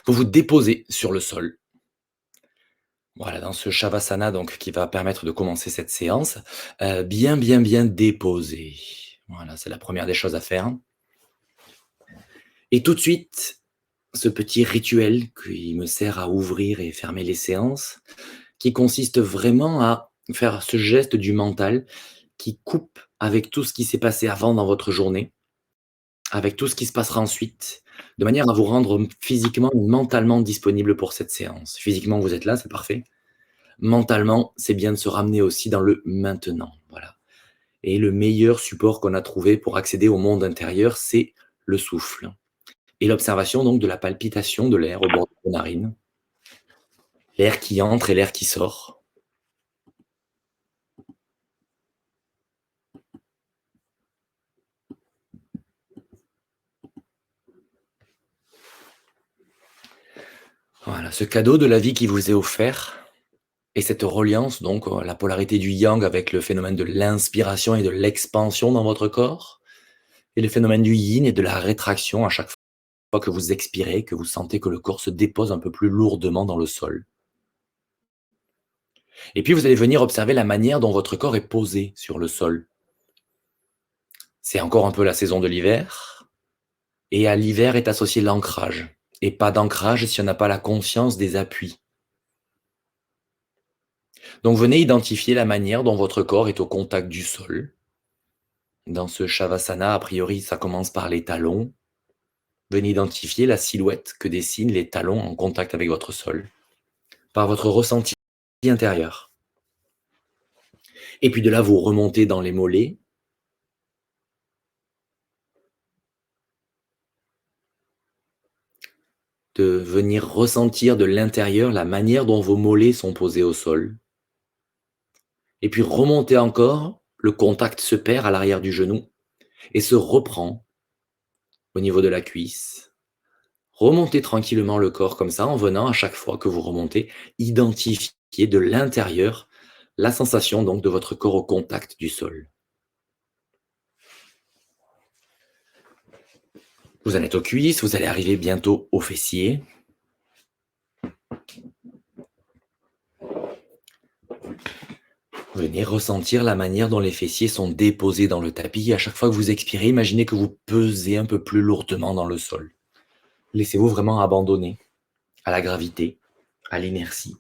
Vous vous déposez sur le sol. Voilà, dans ce Shavasana donc qui va permettre de commencer cette séance, bien, bien, bien déposé. Voilà, c'est la première des choses à faire et tout de suite, ce petit rituel qui me sert à ouvrir et fermer les séances, qui consiste vraiment à faire ce geste du mental qui coupe avec tout ce qui s'est passé avant dans votre journée, avec tout ce qui se passera ensuite, de manière à vous rendre physiquement et mentalement disponible pour cette séance. Physiquement, vous êtes là, c'est parfait. Mentalement, c'est bien de se ramener aussi dans le maintenant, voilà. Et le meilleur support qu'on a trouvé pour accéder au monde intérieur, c'est le souffle et l'observation donc de la palpitation de l'air au bord de vos narines, l'air qui entre et l'air qui sort. Voilà, ce cadeau de la vie qui vous est offert et cette reliance donc, la polarité du yang avec le phénomène de l'inspiration et de l'expansion dans votre corps et le phénomène du yin et de la rétraction à chaque fois que vous expirez, que vous sentez que le corps se dépose un peu plus lourdement dans le sol. Et puis vous allez venir observer la manière dont votre corps est posé sur le sol. C'est encore un peu la saison de l'hiver, et à l'hiver est associé l'ancrage. Et pas d'ancrage si on n'a pas la conscience des appuis. Donc venez identifier la manière dont votre corps est au contact du sol. Dans ce Shavasana, a priori, ça commence par les talons. Venez identifier la silhouette que dessinent les talons en contact avec votre sol, par votre ressenti intérieur. Et puis de là, vous remontez dans les mollets, de venir ressentir de l'intérieur la manière dont vos mollets sont posés au sol. Et puis remonter encore, le contact se perd à l'arrière du genou et se reprend au niveau de la cuisse. Remontez tranquillement le corps comme ça en venant à chaque fois que vous remontez, identifier de l'intérieur la sensation donc de votre corps au contact du sol. Vous en êtes aux cuisses, vous allez arriver bientôt aux fessiers. Venez ressentir la manière dont les fessiers sont déposés dans le tapis. Et à chaque fois que vous expirez, imaginez que vous pesez un peu plus lourdement dans le sol. Laissez-vous vraiment abandonner à la gravité, à l'inertie.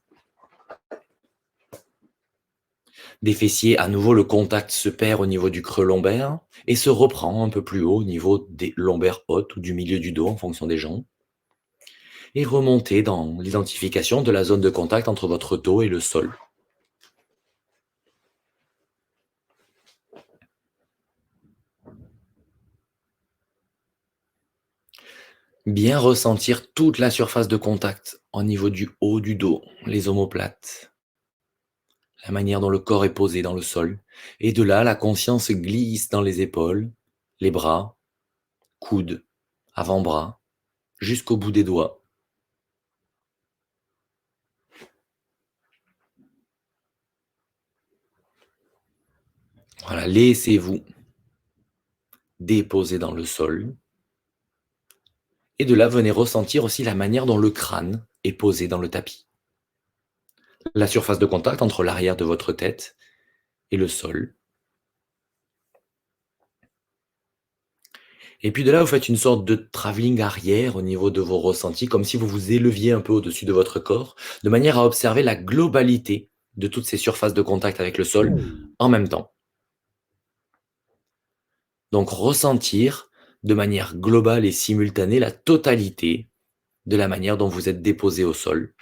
Des fessiers, à nouveau, le contact se perd au niveau du creux lombaire et se reprend un peu plus haut au niveau des lombaires hautes ou du milieu du dos en fonction des gens. Et remontez dans l'identification de la zone de contact entre votre dos et le sol. Bien ressentir toute la surface de contact au niveau du haut du dos, les omoplates, la manière dont le corps est posé dans le sol. Et de là, la conscience glisse dans les épaules, les bras, coudes, avant-bras, jusqu'au bout des doigts. Voilà, laissez-vous déposer dans le sol. Et de là, venez ressentir aussi la manière dont le crâne est posé dans le tapis. La surface de contact entre l'arrière de votre tête et le sol. Et puis de là, vous faites une sorte de travelling arrière au niveau de vos ressentis, comme si vous vous éleviez un peu au-dessus de votre corps, de manière à observer la globalité de toutes ces surfaces de contact avec le sol en même temps. Donc ressentir de manière globale et simultanée la totalité de la manière dont vous êtes déposé au sol.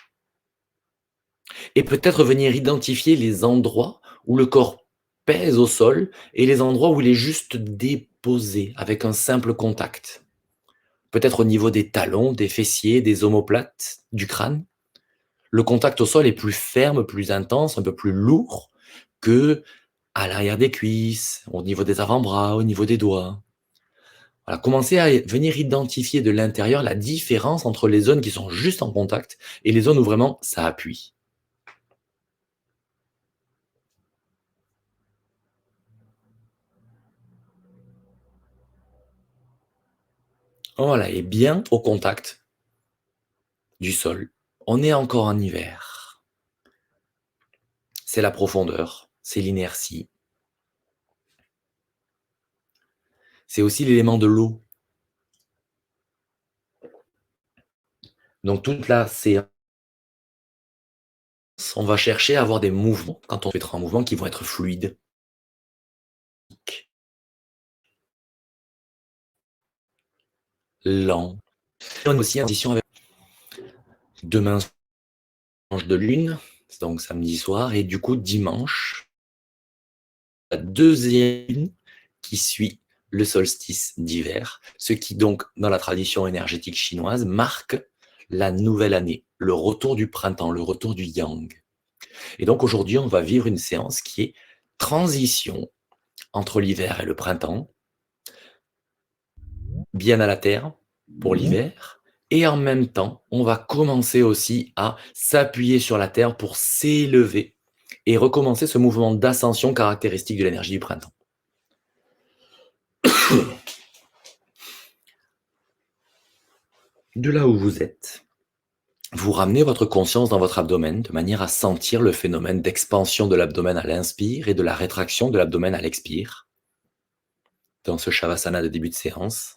Et peut-être venir identifier les endroits où le corps pèse au sol et les endroits où il est juste déposé avec un simple contact. Peut-être au niveau des talons, des fessiers, des omoplates, du crâne. Le contact au sol est plus ferme, plus intense, un peu plus lourd que à l'arrière des cuisses, au niveau des avant-bras, au niveau des doigts. Voilà, commencez à venir identifier de l'intérieur la différence entre les zones qui sont juste en contact et les zones où vraiment ça appuie. Voilà, et bien au contact. du sol. On est encore en hiver. C'est la profondeur, c'est l'inertie. C'est aussi l'élément de l'eau. Donc toute la séance, on va chercher à avoir des mouvements, quand on se mettra en mouvement, qui vont être fluides, lents. On a aussi en position avec demain, de lune, donc samedi soir, et du coup dimanche, la deuxième lune qui suit le solstice d'hiver, ce qui donc, dans la tradition énergétique chinoise, marque la nouvelle année, le retour du printemps, le retour du yang. Et donc aujourd'hui, on va vivre une séance qui est transition entre l'hiver et le printemps, bien à la terre pour l'hiver, et en même temps, on va commencer aussi à s'appuyer sur la terre pour s'élever et recommencer ce mouvement d'ascension caractéristique de l'énergie du printemps. De là où vous êtes, vous ramenez votre conscience dans votre abdomen de manière à sentir le phénomène d'expansion de l'abdomen à l'inspire et de la rétraction de l'abdomen à l'expire dans ce Shavasana de début de séance.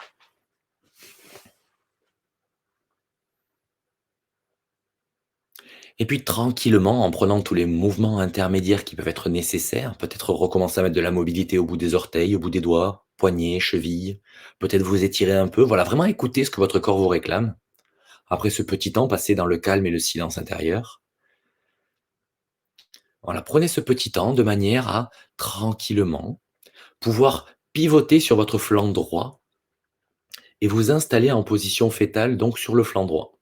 Et puis tranquillement, en prenant tous les mouvements intermédiaires qui peuvent être nécessaires, peut-être recommencer à mettre de la mobilité au bout des orteils, au bout des doigts, poignets, chevilles, peut-être vous étirer un peu, voilà, vraiment écoutez ce que votre corps vous réclame. Après ce petit temps passé dans le calme et le silence intérieur, voilà, prenez ce petit temps de manière à tranquillement pouvoir pivoter sur votre flanc droit et vous installer en position fétale, donc sur le flanc droit.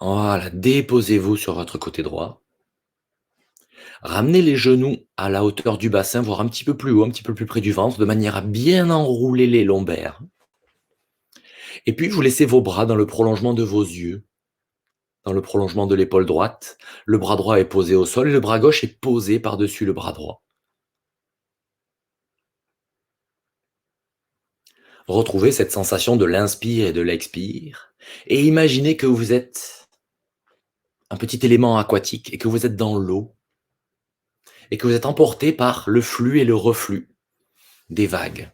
Voilà, déposez-vous sur votre côté droit. Ramenez les genoux à la hauteur du bassin, voire un petit peu plus haut, un petit peu plus près du ventre, de manière à bien enrouler les lombaires. Et puis, vous laissez vos bras dans le prolongement de vos yeux, dans le prolongement de l'épaule droite. Le bras droit est posé au sol et le bras gauche est posé par-dessus le bras droit. Retrouvez cette sensation de l'inspire et de l'expire. Et imaginez que vous êtes un petit élément aquatique et que vous êtes dans l'eau et que vous êtes emporté par le flux et le reflux des vagues.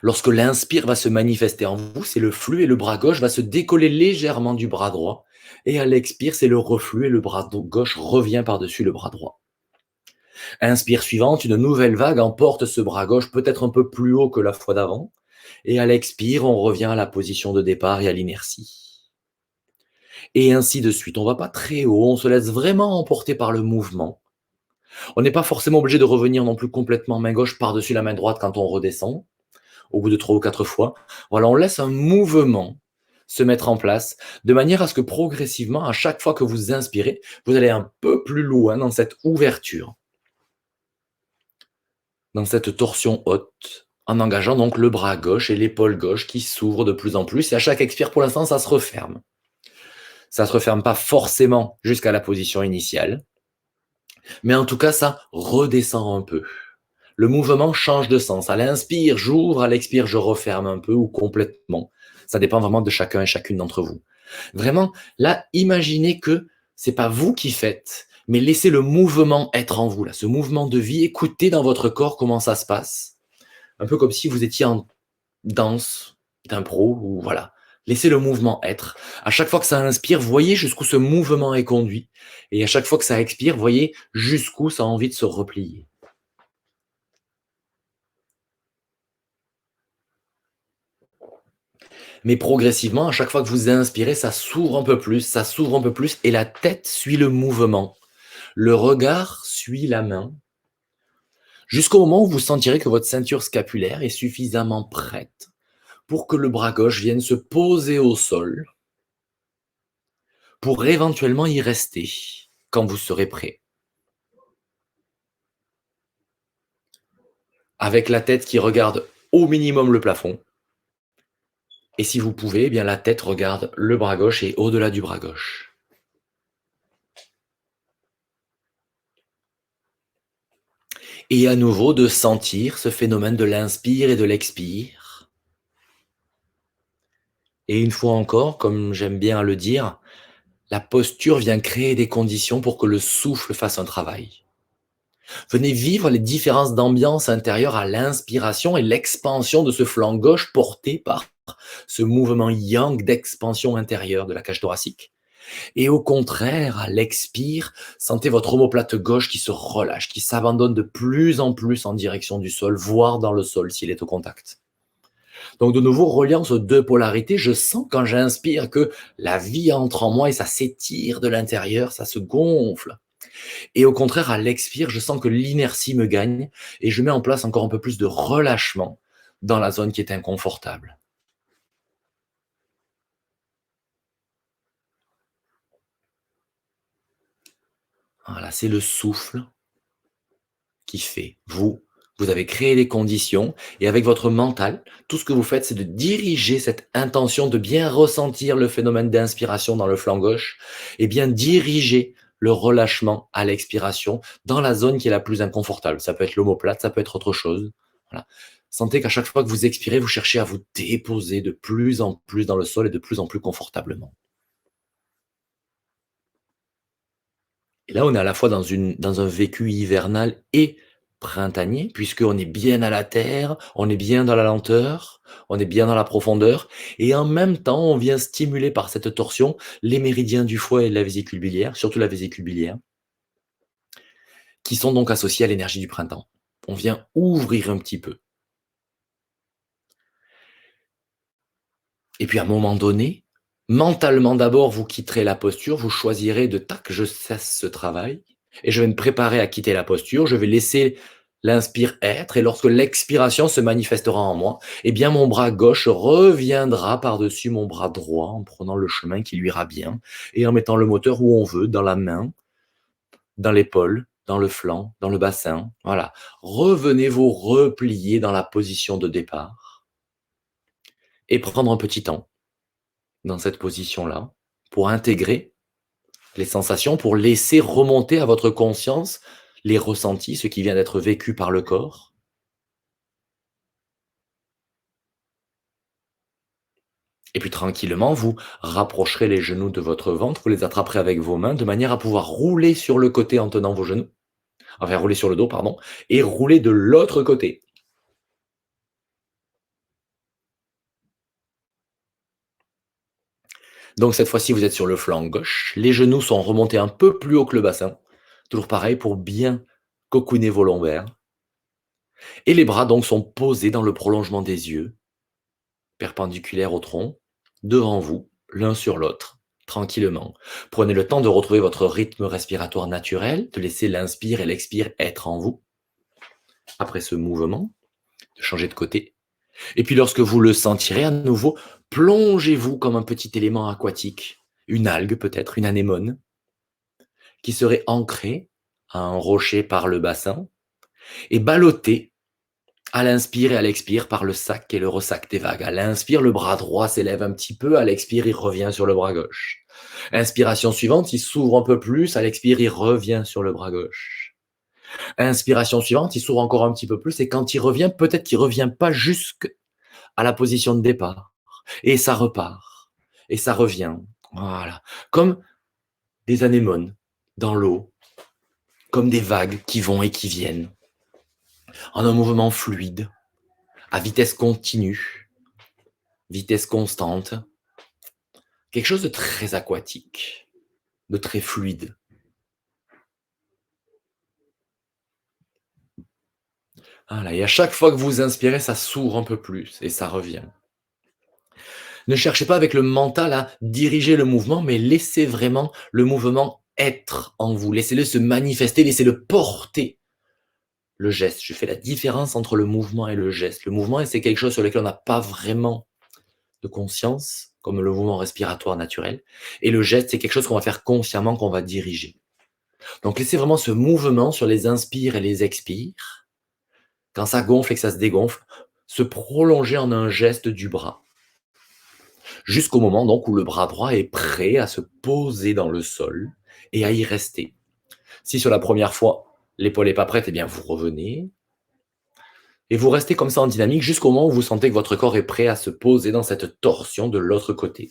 Lorsque l'inspire va se manifester en vous, c'est le flux et le bras gauche va se décoller légèrement du bras droit. Et à l'expire, c'est le reflux et le bras gauche revient par-dessus le bras droit. Inspire suivante, une nouvelle vague emporte ce bras gauche peut-être un peu plus haut que la fois d'avant. Et à l'expire, on revient à la position de départ et à l'inertie. Et ainsi de suite. On ne va pas très haut, on se laisse vraiment emporter par le mouvement. On n'est pas forcément obligé de revenir non plus complètement main gauche par-dessus la main droite quand on redescend. Au bout de 3 ou 4 fois. Voilà, on laisse un mouvement se mettre en place de manière à ce que progressivement, à chaque fois que vous inspirez, vous allez un peu plus loin dans cette ouverture, dans cette torsion haute, en engageant donc le bras gauche et l'épaule gauche qui s'ouvrent de plus en plus. Et à chaque expire, pour l'instant, ça se referme. Ça ne se referme pas forcément jusqu'à la position initiale, mais en tout cas, ça redescend un peu. Le mouvement change de sens. À l'inspire, j'ouvre, à l'expire, je referme un peu ou complètement. Ça dépend vraiment de chacun et chacune d'entre vous. Vraiment, là, imaginez que c'est pas vous qui faites, mais laissez le mouvement être en vous, là, ce mouvement de vie. Écoutez dans votre corps comment ça se passe. Un peu comme si vous étiez en danse, d'impro, ou voilà. Laissez le mouvement être. À chaque fois que ça inspire, voyez jusqu'où ce mouvement est conduit. Et à chaque fois que ça expire, voyez jusqu'où ça a envie de se replier. Mais progressivement, à chaque fois que vous inspirez, ça s'ouvre un peu plus, ça s'ouvre un peu plus, et la tête suit le mouvement. Le regard suit la main, jusqu'au moment où vous sentirez que votre ceinture scapulaire est suffisamment prête pour que le bras gauche vienne se poser au sol, pour éventuellement y rester quand vous serez prêt. Avec la tête qui regarde au minimum le plafond, et si vous pouvez, eh bien la tête regarde le bras gauche et au-delà du bras gauche. Et à nouveau de sentir ce phénomène de l'inspire et de l'expire. Et une fois encore, comme j'aime bien le dire, la posture vient créer des conditions pour que le souffle fasse un travail. Venez vivre les différences d'ambiance intérieure à l'inspiration et l'expansion de ce flanc gauche porté par ce mouvement yang d'expansion intérieure de la cage thoracique. Et au contraire, à l'expire, sentez votre omoplate gauche qui se relâche, qui s'abandonne de plus en plus en direction du sol, voire dans le sol s'il est au contact. Donc de nouveau, reliant ces deux polarités, je sens quand j'inspire que la vie entre en moi et ça s'étire de l'intérieur, ça se gonfle. Et au contraire, à l'expire, je sens que l'inertie me gagne et je mets en place encore un peu plus de relâchement dans la zone qui est inconfortable. Voilà, c'est le souffle qui fait. Vous avez créé les conditions et avec votre mental, tout ce que vous faites, c'est de diriger cette intention de bien ressentir le phénomène d'inspiration dans le flanc gauche et bien diriger le relâchement à l'expiration dans la zone qui est la plus inconfortable. Ça peut être l'omoplate, ça peut être autre chose. Voilà. Sentez qu'à chaque fois que vous expirez, vous cherchez à vous déposer de plus en plus dans le sol et de plus en plus confortablement. Et là, on est à la fois dans un vécu hivernal et printanier, puisqu'on est bien à la terre, on est bien dans la lenteur, on est bien dans la profondeur, et en même temps, on vient stimuler par cette torsion les méridiens du foie et de la vésicule biliaire, surtout la vésicule biliaire, qui sont donc associés à l'énergie du printemps. On vient ouvrir un petit peu. Et puis à un moment donné, mentalement d'abord, vous quitterez la posture, vous choisirez de tac, je cesse ce travail et je vais me préparer à quitter la posture, je vais laisser l'inspire être et lorsque l'expiration se manifestera en moi, eh bien mon bras gauche reviendra par-dessus mon bras droit en prenant le chemin qui lui ira bien et en mettant le moteur où on veut, dans la main, dans l'épaule, dans le flanc, dans le bassin. Voilà. Revenez vous replier dans la position de départ et prendre un petit temps dans cette position-là, pour intégrer les sensations, pour laisser remonter à votre conscience les ressentis, ce qui vient d'être vécu par le corps. Et puis tranquillement, vous rapprocherez les genoux de votre ventre, vous les attraperez avec vos mains de manière à pouvoir rouler sur le côté en tenant vos genoux, enfin rouler sur le dos, pardon, et rouler de l'autre côté. Donc cette fois-ci, vous êtes sur le flanc gauche, les genoux sont remontés un peu plus haut que le bassin, toujours pareil pour bien cocooner vos lombaires. Et les bras donc sont posés dans le prolongement des yeux, perpendiculaires au tronc, devant vous, l'un sur l'autre, tranquillement. Prenez le temps de retrouver votre rythme respiratoire naturel, de laisser l'inspire et l'expire être en vous, après ce mouvement, de changer de côté. Et puis lorsque vous le sentirez à nouveau, plongez-vous comme un petit élément aquatique, une algue peut-être, une anémone, qui serait ancrée à un rocher par le bassin, et ballottez à l'inspire et à l'expire par le sac et le ressac des vagues. À l'inspire, le bras droit s'élève un petit peu, à l'expire, il revient sur le bras gauche. Inspiration suivante, il s'ouvre un peu plus, à l'expire, il revient sur le bras gauche. Inspiration suivante, il s'ouvre encore un petit peu plus, et quand il revient, peut-être qu'il revient pas jusqu'à la position de départ. Et ça repart. Et ça revient. Voilà. Comme des anémones dans l'eau, comme des vagues qui vont et qui viennent, en un mouvement fluide, à vitesse continue, vitesse constante, quelque chose de très aquatique, de très fluide. Voilà, et à chaque fois que vous inspirez, ça s'ouvre un peu plus et ça revient. Ne cherchez pas avec le mental à diriger le mouvement, mais laissez vraiment le mouvement être en vous. Laissez-le se manifester, laissez-le porter le geste. Je fais la différence entre le mouvement et le geste. Le mouvement, c'est quelque chose sur lequel on n'a pas vraiment de conscience, comme le mouvement respiratoire naturel. Et le geste, c'est quelque chose qu'on va faire consciemment, qu'on va diriger. Donc laissez vraiment ce mouvement sur les inspires et les expires, quand ça gonfle et que ça se dégonfle, se prolonger en un geste du bras. Jusqu'au moment donc où le bras droit est prêt à se poser dans le sol et à y rester. Si sur la première fois, L'épaule n'est pas prête, eh bien vous revenez et vous restez comme ça en dynamique jusqu'au moment où vous sentez que votre corps est prêt à se poser dans cette torsion de l'autre côté.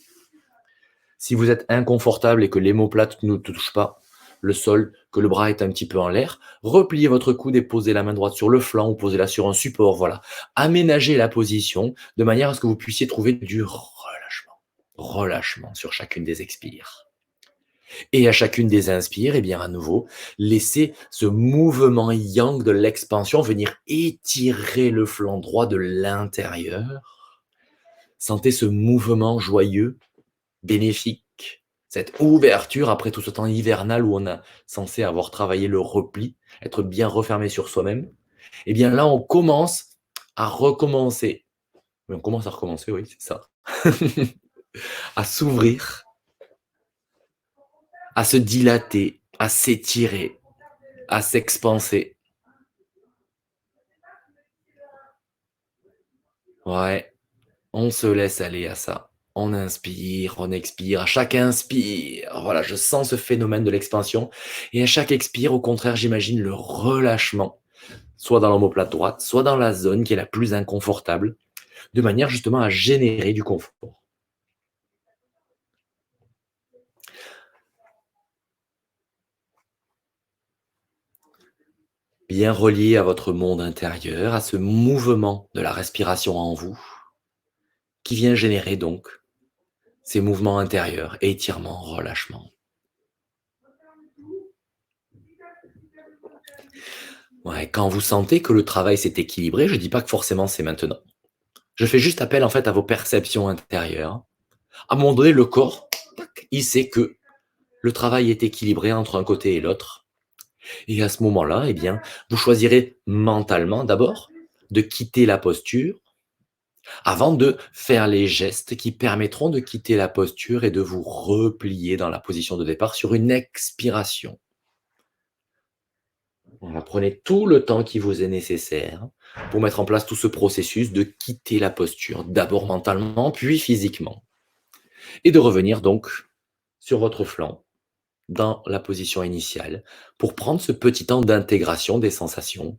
Si vous êtes inconfortable et que l'omoplate ne touche pas le sol, que le bras est un petit peu en l'air, repliez votre coude et posez la main droite sur le flanc ou posez-la sur un support. Voilà. Aménagez la position de manière à ce que vous puissiez trouver du relâchement. Relâchement sur chacune des expires. Et à chacune des inspires, eh bien à nouveau, laissez ce mouvement yang de l'expansion venir étirer le flanc droit de l'intérieur. Sentez ce mouvement joyeux, bénéfique, cette ouverture après tout ce temps hivernal où on a censé avoir travaillé le repli, être bien refermé sur soi-même. Eh bien là, on commence à recommencer. On commence à recommencer, oui, c'est ça. À s'ouvrir, à se dilater, à s'étirer, à s'expanser. Ouais, on se laisse aller à ça. On inspire, on expire. À chaque inspire, voilà, je sens ce phénomène de l'expansion. Et à chaque expire, au contraire, j'imagine le relâchement, soit dans l'omoplate droite, soit dans la zone qui est la plus inconfortable, de manière justement à générer du confort. Bien relié à votre monde intérieur, à ce mouvement de la respiration en vous, qui vient générer donc ces mouvements intérieurs, étirement, relâchement. Ouais, quand vous sentez que le travail s'est équilibré, je ne dis pas que forcément c'est maintenant. Je fais juste appel en fait à vos perceptions intérieures. À un moment donné, le corps, tac, il sait que le travail est équilibré entre un côté et l'autre. Et à ce moment-là, eh bien, vous choisirez mentalement d'abord de quitter la posture avant de faire les gestes qui permettront de quitter la posture et de vous replier dans la position de départ sur une expiration. Voilà, prenez tout le temps qui vous est nécessaire pour mettre en place tout ce processus de quitter la posture, d'abord mentalement, puis physiquement, et de revenir donc sur votre flanc, dans la position initiale, pour prendre ce petit temps d'intégration des sensations.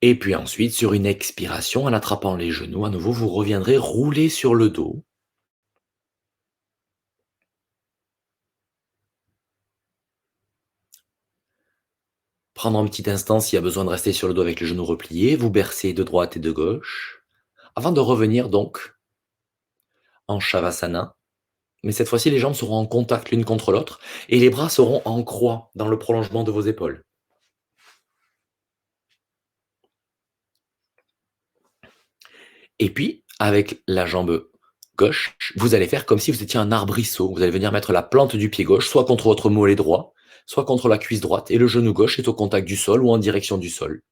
Et puis ensuite, sur une expiration, en attrapant les genoux, à nouveau, vous reviendrez rouler sur le dos. Prendre un petit instant s'il y a besoin de rester sur le dos avec les genoux repliés, vous bercer de droite et de gauche, avant de revenir donc en Shavasana. Mais cette fois-ci, les jambes seront en contact l'une contre l'autre et les bras seront en croix dans le prolongement de vos épaules. Et puis, avec la jambe gauche, vous allez faire comme si vous étiez un arbrisseau. Vous allez venir mettre la plante du pied gauche, soit contre votre mollet droit, soit contre la cuisse droite, et le genou gauche est au contact du sol ou en direction du sol.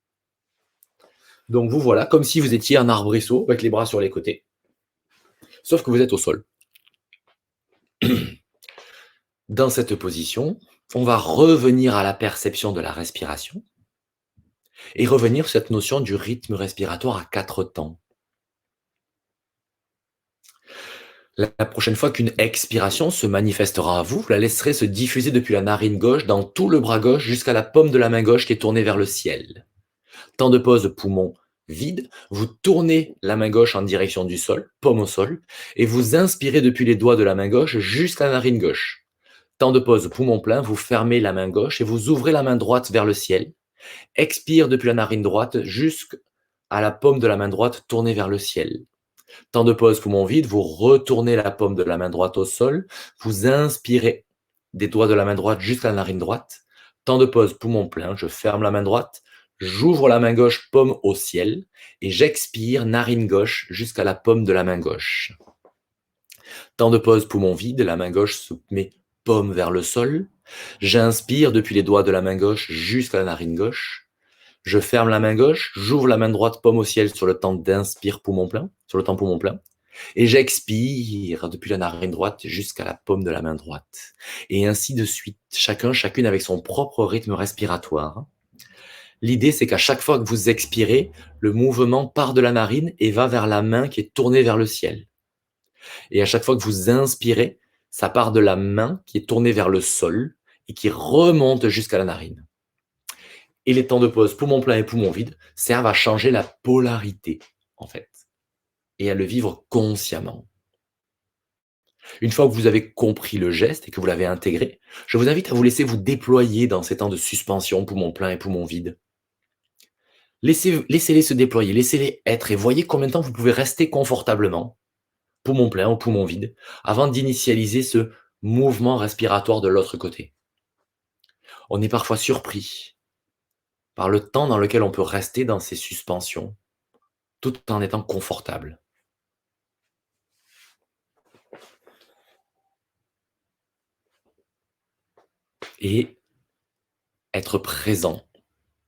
Donc vous voilà, comme si vous étiez un arbrisseau avec les bras sur les côtés, sauf que vous êtes au sol. Dans cette position, on va revenir à la perception de la respiration et revenir sur cette notion du rythme respiratoire à 4 temps. La prochaine fois qu'une expiration se manifestera à vous, vous la laisserez se diffuser depuis la narine gauche dans tout le bras gauche jusqu'à la paume de la main gauche qui est tournée vers le ciel. Temps de pause, poumon vide, vous tournez la main gauche en direction du sol, paume au sol, et vous inspirez depuis les doigts de la main gauche jusqu'à la narine gauche. Temps de pause, poumon plein, vous fermez la main gauche et vous ouvrez la main droite vers le ciel. Expire depuis la narine droite jusqu'à la paume de la main droite tournée vers le ciel. Temps de pause, poumon vide, vous retournez la paume de la main droite au sol, vous inspirez des doigts de la main droite jusqu'à la narine droite. Temps de pause, poumon plein, je ferme la main droite, j'ouvre la main gauche, paume au ciel, et j'expire, narine gauche, jusqu'à la paume de la main gauche. Temps de pause, poumon vide, la main gauche se met paume vers le sol. J'inspire depuis les doigts de la main gauche jusqu'à la narine gauche. Je ferme la main gauche, j'ouvre la main droite, paume au ciel sur le temps d'inspire, poumon plein, sur le temps poumon plein. Et j'expire depuis la narine droite jusqu'à la paume de la main droite. Et ainsi de suite, chacune avec son propre rythme respiratoire. L'idée, c'est qu'à chaque fois que vous expirez, le mouvement part de la narine et va vers la main qui est tournée vers le ciel. Et à chaque fois que vous inspirez, ça part de la main qui est tournée vers le sol et qui remonte jusqu'à la narine. Et les temps de pause poumon plein et poumon vide servent à changer la polarité, en fait, et à le vivre consciemment. Une fois que vous avez compris le geste et que vous l'avez intégré, je vous invite à vous laisser vous déployer dans ces temps de suspension poumon plein et poumon vide. Laissez-les se déployer, laissez-les être et voyez combien de temps vous pouvez rester confortablement, poumon plein ou poumon vide, avant d'initialiser ce mouvement respiratoire de l'autre côté. On est parfois surpris par le temps dans lequel on peut rester dans ces suspensions, tout en étant confortable. Et être présent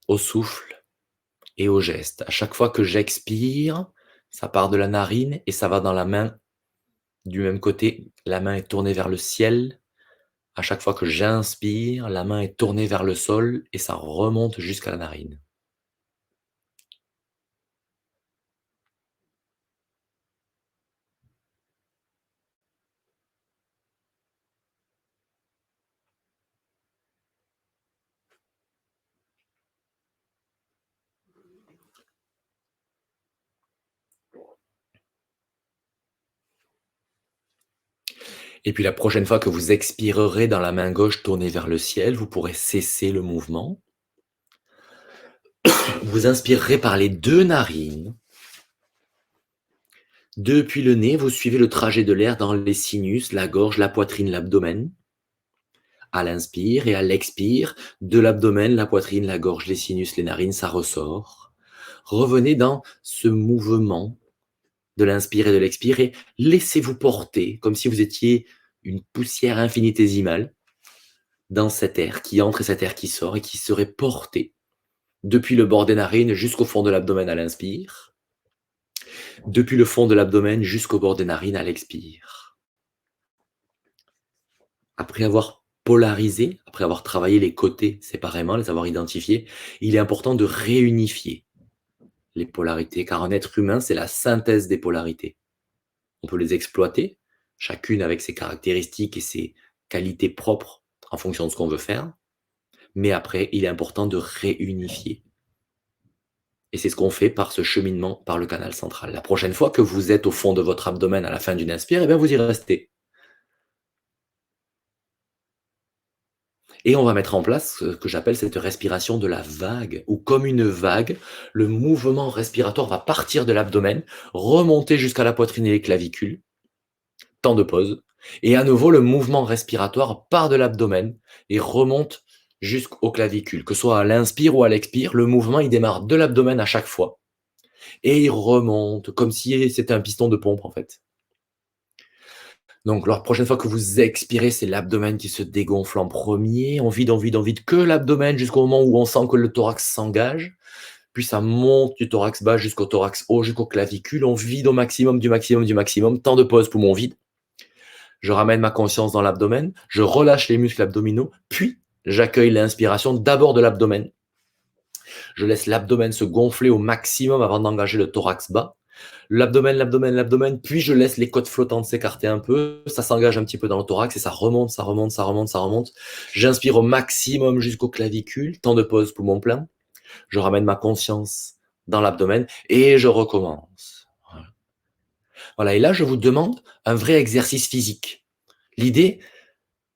au souffle et au geste. À chaque fois que j'expire, ça part de la narine et ça va dans la main du même côté. La main est tournée vers le ciel. À chaque fois que j'inspire, la main est tournée vers le sol et ça remonte jusqu'à la narine. Et puis la prochaine fois que vous expirerez dans la main gauche tournée vers le ciel, vous pourrez cesser le mouvement. Vous inspirerez par les deux narines. Depuis le nez, vous suivez le trajet de l'air dans les sinus, la gorge, la poitrine, l'abdomen. À l'inspire et à l'expire, de l'abdomen, la poitrine, la gorge, les sinus, les narines, ça ressort. Revenez dans ce mouvement de l'inspire et de l'expire et laissez-vous porter comme si vous étiez une poussière infinitésimale dans cet air qui entre et cet air qui sort et qui serait porté depuis le bord des narines jusqu'au fond de l'abdomen à l'inspire, depuis le fond de l'abdomen jusqu'au bord des narines à l'expire. Après avoir polarisé, après avoir travaillé les côtés séparément, les avoir identifiés, il est important de réunifier les polarités, car un être humain, c'est la synthèse des polarités. On peut les exploiter, chacune avec ses caractéristiques et ses qualités propres en fonction de ce qu'on veut faire, mais après, il est important de réunifier. Et c'est ce qu'on fait par ce cheminement par le canal central. La prochaine fois que vous êtes au fond de votre abdomen à la fin d'une inspire, eh bien vous y restez. Et on va mettre en place ce que j'appelle cette respiration de la vague, où comme une vague, le mouvement respiratoire va partir de l'abdomen, remonter jusqu'à la poitrine et les clavicules, temps de pause, et à nouveau le mouvement respiratoire part de l'abdomen et remonte jusqu'aux clavicules. Que ce soit à l'inspire ou à l'expire, le mouvement il démarre de l'abdomen à chaque fois, et il remonte, comme si c'était un piston de pompe en fait. Donc, la prochaine fois que vous expirez, c'est l'abdomen qui se dégonfle en premier. On vide que l'abdomen jusqu'au moment où on sent que le thorax s'engage. Puis ça monte du thorax bas jusqu'au thorax haut, jusqu'aux clavicules. On vide au maximum, du maximum, du maximum. Temps de pause, poumon vide. Je ramène ma conscience dans l'abdomen. Je relâche les muscles abdominaux. Puis, j'accueille l'inspiration d'abord de l'abdomen. Je laisse l'abdomen se gonfler au maximum avant d'engager le thorax bas. L'abdomen, l'abdomen, l'abdomen, puis je laisse les côtes flottantes s'écarter un peu, ça s'engage un petit peu dans le thorax et ça remonte, ça remonte, ça remonte, ça remonte. J'inspire au maximum jusqu'aux clavicules, temps de pause, poumon plein. Je ramène ma conscience dans l'abdomen et je recommence. Voilà, et là je vous demande un vrai exercice physique. L'idée,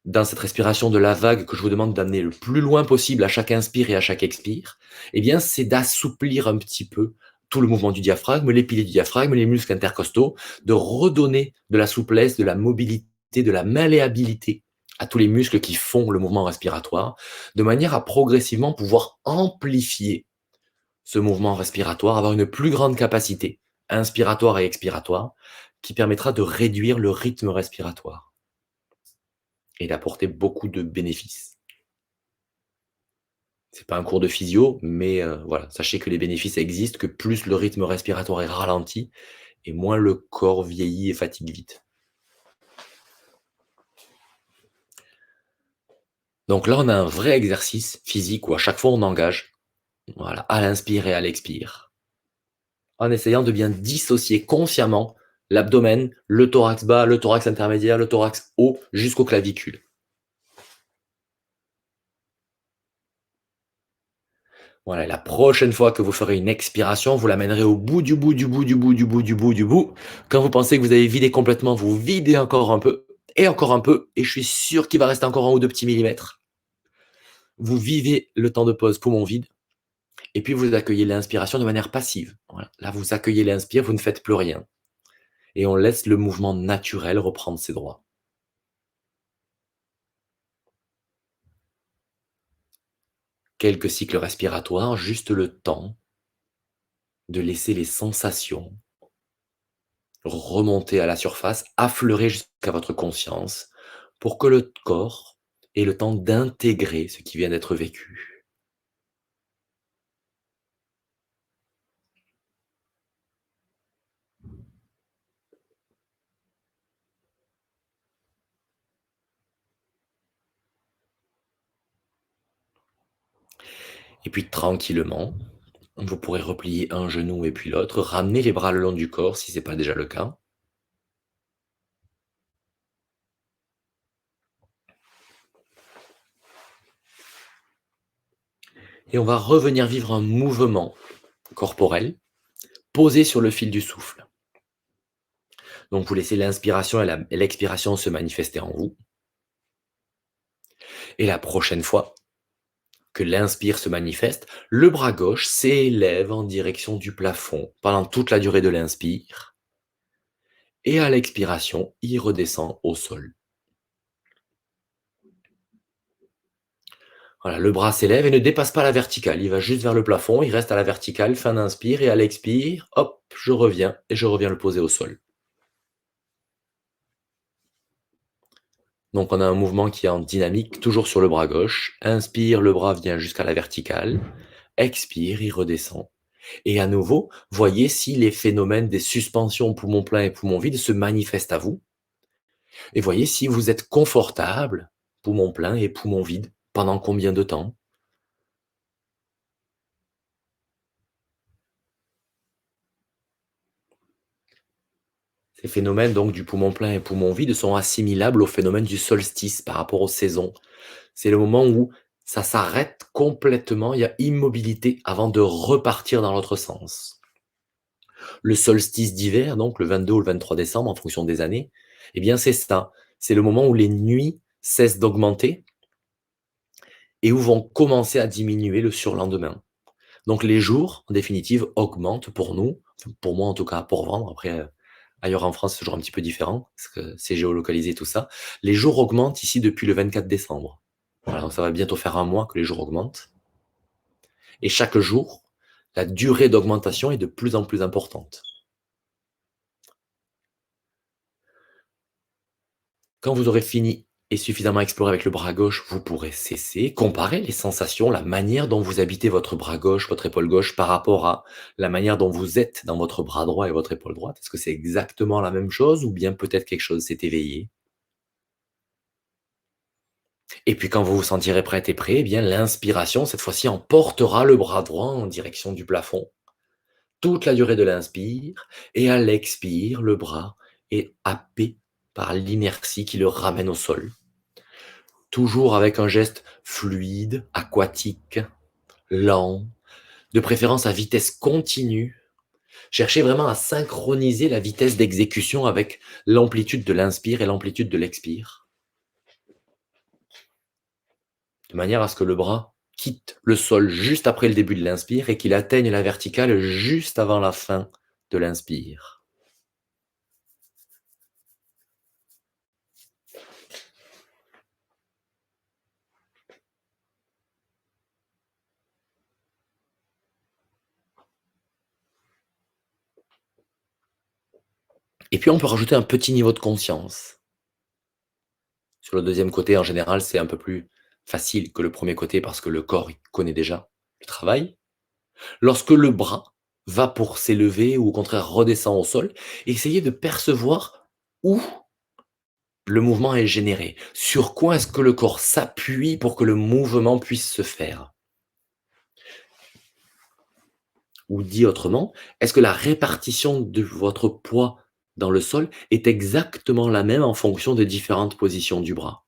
dans cette respiration de la vague que je vous demande d'amener le plus loin possible à chaque inspire et à chaque expire, eh bien, c'est d'assouplir un petit peu tout le mouvement du diaphragme, les piliers du diaphragme, les muscles intercostaux, de redonner de la souplesse, de la mobilité, de la malléabilité à tous les muscles qui font le mouvement respiratoire, de manière à progressivement pouvoir amplifier ce mouvement respiratoire, avoir une plus grande capacité inspiratoire et expiratoire, qui permettra de réduire le rythme respiratoire et d'apporter beaucoup de bénéfices. C'est pas un cours de physio, mais voilà, sachez que les bénéfices existent, que plus le rythme respiratoire est ralenti et moins le corps vieillit et fatigue vite. Donc là, on a un vrai exercice physique où à chaque fois on engage. Voilà, à l'inspire et à l'expire. En essayant de bien dissocier consciemment l'abdomen, le thorax bas, le thorax intermédiaire, le thorax haut, jusqu'aux clavicules. Voilà, et la prochaine fois que vous ferez une expiration, vous l'amènerez au bout du bout, du bout, du bout, du bout, du bout, du bout. Quand vous pensez que vous avez vidé complètement, vous videz encore un peu, et je suis sûr qu'il va rester encore un ou 2 petits millimètres. Vous vivez le temps de pause poumon vide, et puis vous accueillez l'inspiration de manière passive. Voilà. Là, vous accueillez l'inspire, vous ne faites plus rien. Et on laisse le mouvement naturel reprendre ses droits. Quelques cycles respiratoires, juste le temps de laisser les sensations remonter à la surface, affleurer jusqu'à votre conscience, pour que le corps ait le temps d'intégrer ce qui vient d'être vécu. Et puis tranquillement, vous pourrez replier un genou et puis l'autre, ramener les bras le long du corps si ce n'est pas déjà le cas. Et on va revenir vivre un mouvement corporel posé sur le fil du souffle. Donc vous laissez l'inspiration et l'expiration se manifester en vous. Et la prochaine fois que l'inspire se manifeste, le bras gauche s'élève en direction du plafond pendant toute la durée de l'inspire. Et à l'expiration, il redescend au sol. Voilà, le bras s'élève et ne dépasse pas la verticale. Il va juste vers le plafond, il reste à la verticale, fin d'inspire, et à l'expire, hop, je reviens et je reviens le poser au sol. Donc on a un mouvement qui est en dynamique, toujours sur le bras gauche. Inspire, le bras vient jusqu'à la verticale. Expire, il redescend. Et à nouveau, voyez si les phénomènes des suspensions poumon plein et poumon vide se manifestent à vous. Et voyez si vous êtes confortable, poumon plein et poumon vide, pendant combien de temps. Ces phénomènes donc du poumon plein et poumon vide sont assimilables au phénomène du solstice par rapport aux saisons. C'est le moment où ça s'arrête complètement, il y a immobilité avant de repartir dans l'autre sens. Le solstice d'hiver, donc le 22 ou le 23 décembre en fonction des années, eh bien c'est ça. C'est le moment où les nuits cessent d'augmenter et où vont commencer à diminuer le surlendemain. Donc les jours, en définitive, augmentent pour nous, enfin, pour moi en tout cas, pour vendre. Après, ailleurs en France, c'est toujours un petit peu différent, parce que c'est géolocalisé tout ça. Les jours augmentent ici depuis le 24 décembre. Voilà, donc ça va bientôt faire un mois que les jours augmentent. Et chaque jour, la durée d'augmentation est de plus en plus importante. Quand vous aurez fini et suffisamment exploré avec le bras gauche, vous pourrez cesser, comparer les sensations, la manière dont vous habitez votre bras gauche, votre épaule gauche par rapport à la manière dont vous êtes dans votre bras droit et votre épaule droite. Est-ce que c'est exactement la même chose ou bien peut-être quelque chose s'est éveillé? Et puis quand vous vous sentirez prête et prêt, eh bien l'inspiration, cette fois-ci, emportera le bras droit en direction du plafond. Toute la durée de l'inspire, et à l'expire, le bras est happé par l'inertie qui le ramène au sol. Toujours avec un geste fluide, aquatique, lent, de préférence à vitesse continue. Cherchez vraiment à synchroniser la vitesse d'exécution avec l'amplitude de l'inspire et l'amplitude de l'expire, de manière à ce que le bras quitte le sol juste après le début de l'inspire et qu'il atteigne la verticale juste avant la fin de l'inspire. Et puis on peut rajouter un petit niveau de conscience. Sur le deuxième côté, en général, c'est un peu plus facile que le premier côté parce que le corps il connaît déjà le travail. Lorsque le bras va pour s'élever ou au contraire redescend au sol, essayez de percevoir où le mouvement est généré. Sur quoi est-ce que le corps s'appuie pour que le mouvement puisse se faire? Ou dit autrement, est-ce que la répartition de votre poids dans le sol est exactement la même en fonction des différentes positions du bras?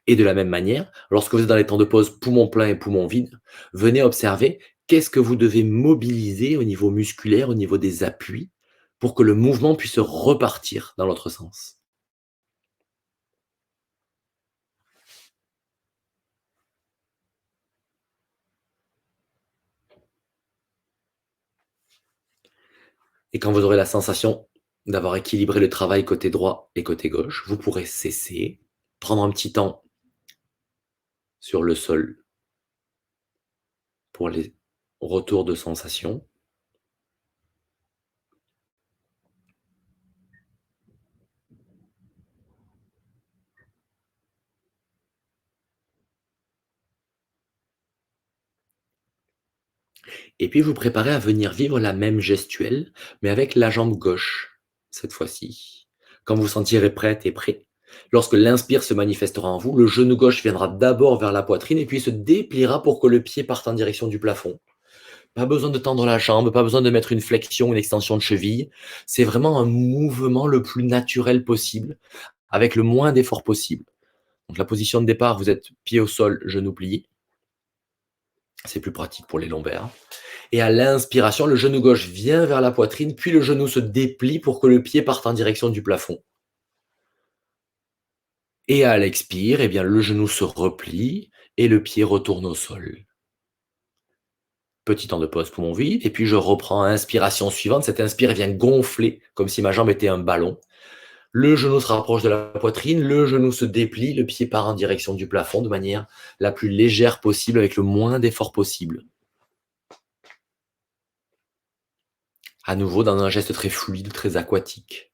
Et de la même manière, lorsque vous êtes dans les temps de pause poumon plein et poumon vide, venez observer qu'est-ce que vous devez mobiliser au niveau musculaire, au niveau des appuis, pour que le mouvement puisse repartir dans l'autre sens. Et quand vous aurez la sensation d'avoir équilibré le travail côté droit et côté gauche, vous pourrez cesser, prendre un petit temps sur le sol pour les retours de sensation. Et puis vous préparez à venir vivre la même gestuelle, mais avec la jambe gauche, cette fois-ci. Quand vous vous sentirez prête et prêt, lorsque l'inspire se manifestera en vous, le genou gauche viendra d'abord vers la poitrine et puis se dépliera pour que le pied parte en direction du plafond. Pas besoin de tendre la jambe, pas besoin de mettre une flexion, une extension de cheville. C'est vraiment un mouvement le plus naturel possible, avec le moins d'effort possible. Donc la position de départ, vous êtes pied au sol, genou plié. C'est plus pratique pour les lombaires. Et à l'inspiration, le genou gauche vient vers la poitrine, puis le genou se déplie pour que le pied parte en direction du plafond. Et à l'expire, eh bien, le genou se replie et le pied retourne au sol. Petit temps de pause poumon vide, et puis je reprends inspiration suivante. Cette inspire vient gonfler, comme si ma jambe était un ballon. Le genou se rapproche de la poitrine, le genou se déplie, le pied part en direction du plafond de manière la plus légère possible, avec le moins d'effort possible. À nouveau, dans un geste très fluide, très aquatique.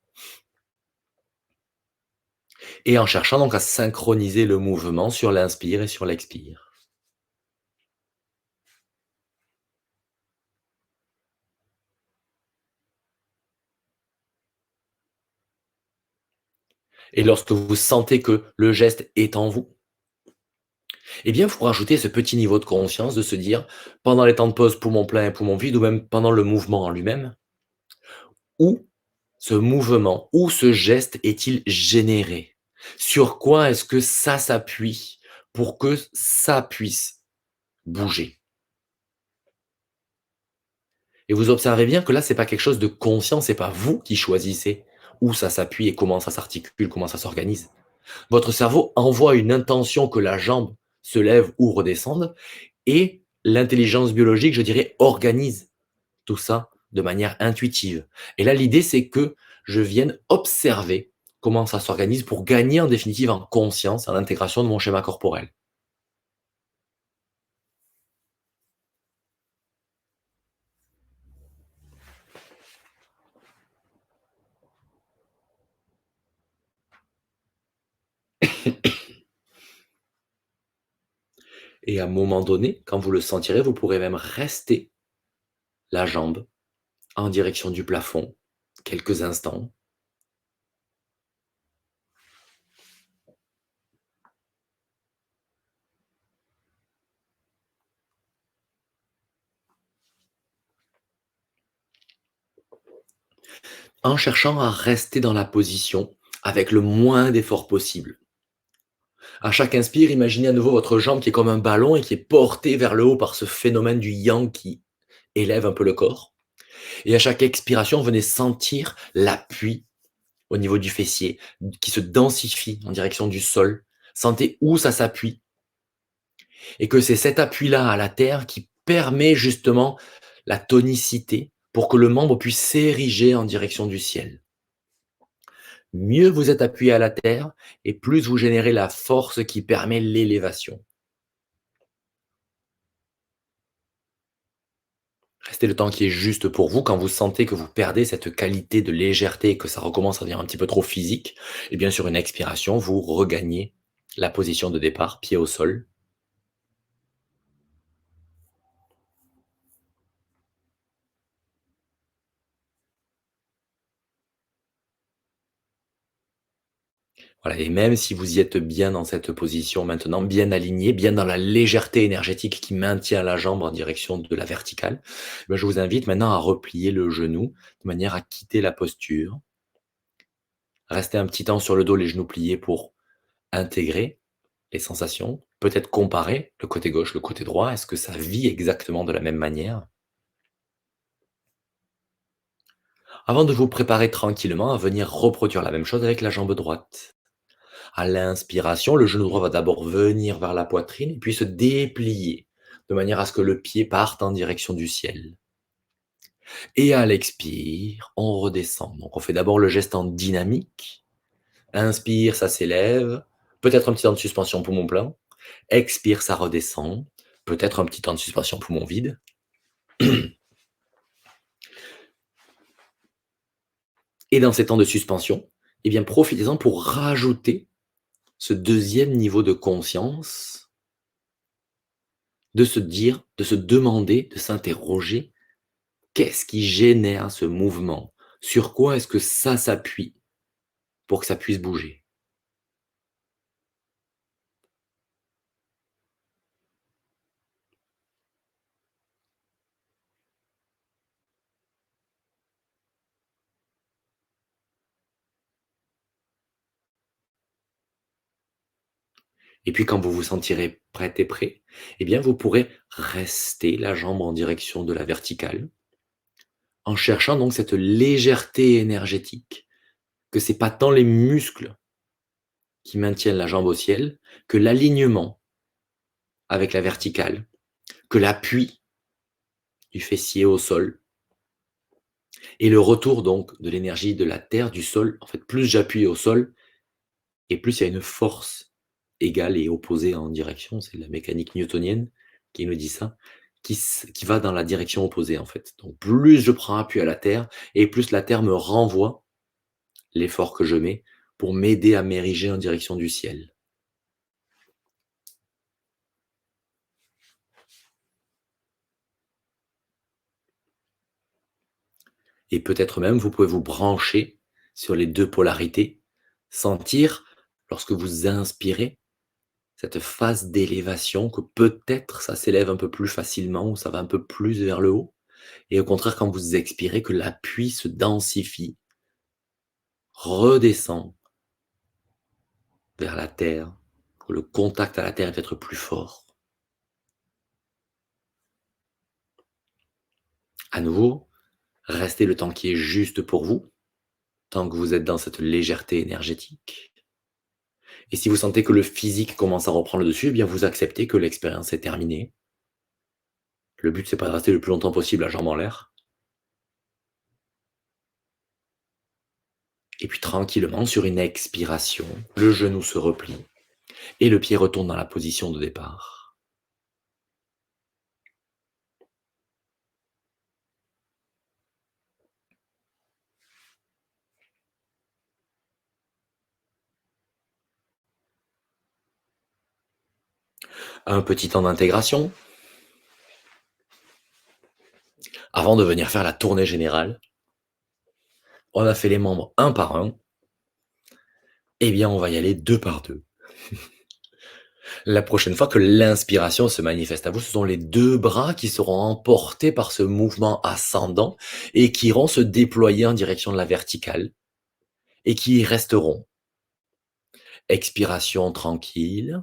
Et en cherchant donc à synchroniser le mouvement sur l'inspire et sur l'expire. Et lorsque vous sentez que le geste est en vous, eh bien, il faut rajouter ce petit niveau de conscience de se dire, pendant les temps de pause poumon plein et poumon vide, ou même pendant le mouvement en lui-même, où ce mouvement, où ce geste est-il généré? Sur quoi est-ce que ça s'appuie pour que ça puisse bouger? Et vous observez bien que là, c'est pas quelque chose de conscient, c'est pas vous qui choisissez où ça s'appuie et comment ça s'articule, comment ça s'organise. Votre cerveau envoie une intention que la jambe se lève ou redescende et l'intelligence biologique, je dirais, organise tout ça de manière intuitive. Et là, l'idée, c'est que je vienne observer comment ça s'organise pour gagner en définitive en conscience, en intégration de mon schéma corporel. Et à un moment donné, quand vous le sentirez, vous pourrez même rester la jambe en direction du plafond quelques instants, en cherchant à rester dans la position avec le moins d'effort possible. À chaque inspire, imaginez à nouveau votre jambe qui est comme un ballon et qui est portée vers le haut par ce phénomène du yang qui élève un peu le corps. Et à chaque expiration, venez sentir l'appui au niveau du fessier qui se densifie en direction du sol. Sentez où ça s'appuie. Et que c'est cet appui-là à la terre qui permet justement la tonicité pour que le membre puisse s'ériger en direction du ciel. Mieux vous êtes appuyé à la terre et plus vous générez la force qui permet l'élévation. Restez le temps qui est juste pour vous. Quand vous sentez que vous perdez cette qualité de légèreté et que ça recommence à devenir un petit peu trop physique, et bien sur une expiration, vous regagnez la position de départ, pied au sol. Voilà, et même si vous y êtes bien dans cette position maintenant, bien aligné, bien dans la légèreté énergétique qui maintient la jambe en direction de la verticale, je vous invite maintenant à replier le genou de manière à quitter la posture. Rester un petit temps sur le dos, les genoux pliés pour intégrer les sensations. Peut-être comparer le côté gauche, le côté droit. Est-ce que ça vit exactement de la même manière? Avant de vous préparer tranquillement à venir reproduire la même chose avec la jambe droite. À l'inspiration, le genou droit va d'abord venir vers la poitrine et puis se déplier de manière à ce que le pied parte en direction du ciel. Et à l'expire, on redescend. Donc on fait d'abord le geste en dynamique. Inspire, ça s'élève. Peut-être un petit temps de suspension poumon plein. Expire, ça redescend. Peut-être un petit temps de suspension poumon vide. Et dans ces temps de suspension, eh bien profitez-en pour rajouter ce deuxième niveau de conscience, de se dire, de se demander, de s'interroger: qu'est-ce qui génère ce mouvement? Sur quoi est-ce que ça s'appuie pour que ça puisse bouger? Et puis quand vous vous sentirez prête et prêt, eh bien vous pourrez rester la jambe en direction de la verticale, en cherchant donc cette légèreté énergétique, que c'est pas tant les muscles qui maintiennent la jambe au ciel, que l'alignement avec la verticale, que l'appui du fessier au sol et le retour donc de l'énergie de la terre, du sol. En fait, plus j'appuie au sol et plus il y a une force égale et opposée en direction. C'est la mécanique newtonienne qui nous dit ça, qui va dans la direction opposée en fait. Donc plus je prends appui à la terre et plus la terre me renvoie l'effort que je mets pour m'aider à m'ériger en direction du ciel. Et peut-être même, vous pouvez vous brancher sur les 2 polarités, sentir, lorsque vous inspirez, cette phase d'élévation, que peut-être ça s'élève un peu plus facilement ou ça va un peu plus vers le haut, et au contraire, quand vous expirez, que l'appui se densifie, redescend vers la terre, que le contact à la terre est peut-être plus fort. À nouveau, restez le temps qui est juste pour vous, tant que vous êtes dans cette légèreté énergétique. Et si vous sentez que le physique commence à reprendre le dessus, eh bien vous acceptez que l'expérience est terminée. Le but, c'est pas de rester le plus longtemps possible à jambes en l'air. Et puis tranquillement, sur une expiration, le genou se replie et le pied retourne dans la position de départ. Un petit temps d'intégration avant de venir faire la tournée générale. On a fait les membres un par un. Eh bien, on va y aller deux par deux. La prochaine fois que l'inspiration se manifeste à vous, ce sont les deux bras qui seront emportés par ce mouvement ascendant et qui iront se déployer en direction de la verticale et qui y resteront. Expiration tranquille.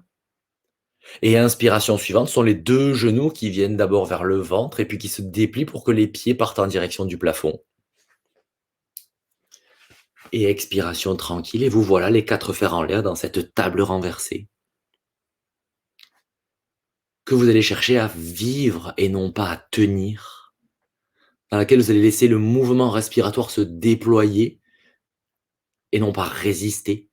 Et inspiration suivante sont les deux genoux qui viennent d'abord vers le ventre et puis qui se déplient pour que les pieds partent en direction du plafond. Et expiration tranquille, et vous voilà les quatre fers en l'air dans cette table renversée, que vous allez chercher à vivre et non pas à tenir, dans laquelle vous allez laisser le mouvement respiratoire se déployer et non pas résister.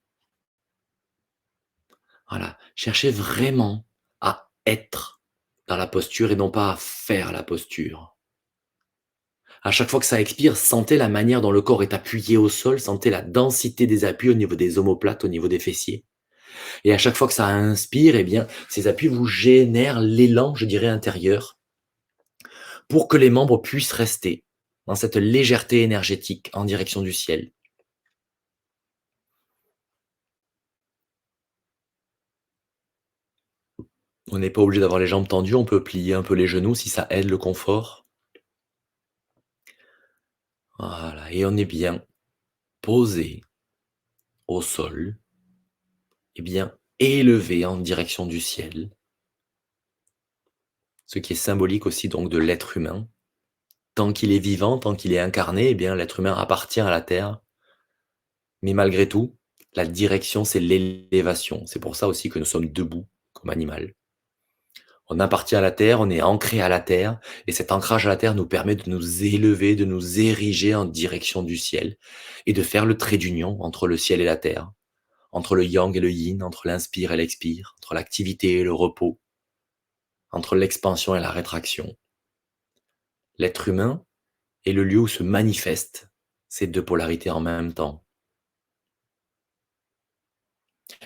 Voilà, cherchez vraiment à être dans la posture et non pas à faire la posture. À chaque fois que ça expire, sentez la manière dont le corps est appuyé au sol, sentez la densité des appuis au niveau des omoplates, au niveau des fessiers. Et à chaque fois que ça inspire, eh bien, ces appuis vous génèrent l'élan, je dirais, intérieur, pour que les membres puissent rester dans cette légèreté énergétique en direction du ciel. On n'est pas obligé d'avoir les jambes tendues, on peut plier un peu les genoux si ça aide le confort. Voilà, et on est bien posé au sol et bien élevé en direction du ciel, ce qui est symbolique aussi donc de l'être humain. Tant qu'il est vivant, tant qu'il est incarné, eh bien l'être humain appartient à la terre, mais malgré tout, la direction, c'est l'élévation. C'est pour ça aussi que nous sommes debout comme animal. On appartient à la terre, on est ancré à la terre, et cet ancrage à la terre nous permet de nous élever, de nous ériger en direction du ciel, et de faire le trait d'union entre le ciel et la terre, entre le yang et le yin, entre l'inspire et l'expire, entre l'activité et le repos, entre l'expansion et la rétraction. L'être humain est le lieu où se manifestent ces deux polarités en même temps.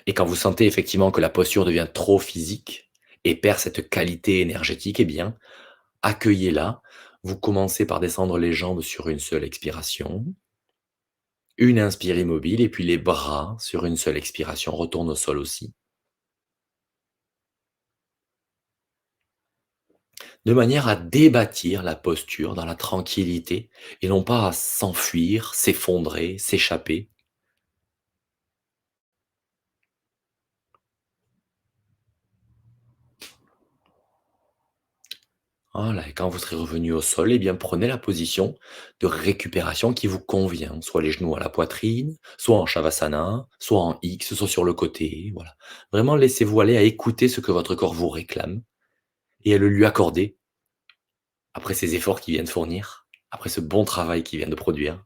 Et quand vous sentez effectivement que la posture devient trop physique et perd cette qualité énergétique, eh bien, accueillez-la. Vous commencez par descendre les jambes sur une seule expiration, une inspire immobile, et puis les bras sur une seule expiration retournent au sol aussi. De manière à débâtir la posture dans la tranquillité et non pas à s'enfuir, s'effondrer, s'échapper. Voilà, et quand vous serez revenu au sol, eh bien prenez la position de récupération qui vous convient, soit les genoux à la poitrine, soit en Shavasana, soit en X, soit sur le côté, voilà. Vraiment laissez-vous aller à écouter ce que votre corps vous réclame et à le lui accorder après ces efforts qu'il vient de fournir, après ce bon travail qu'il vient de produire.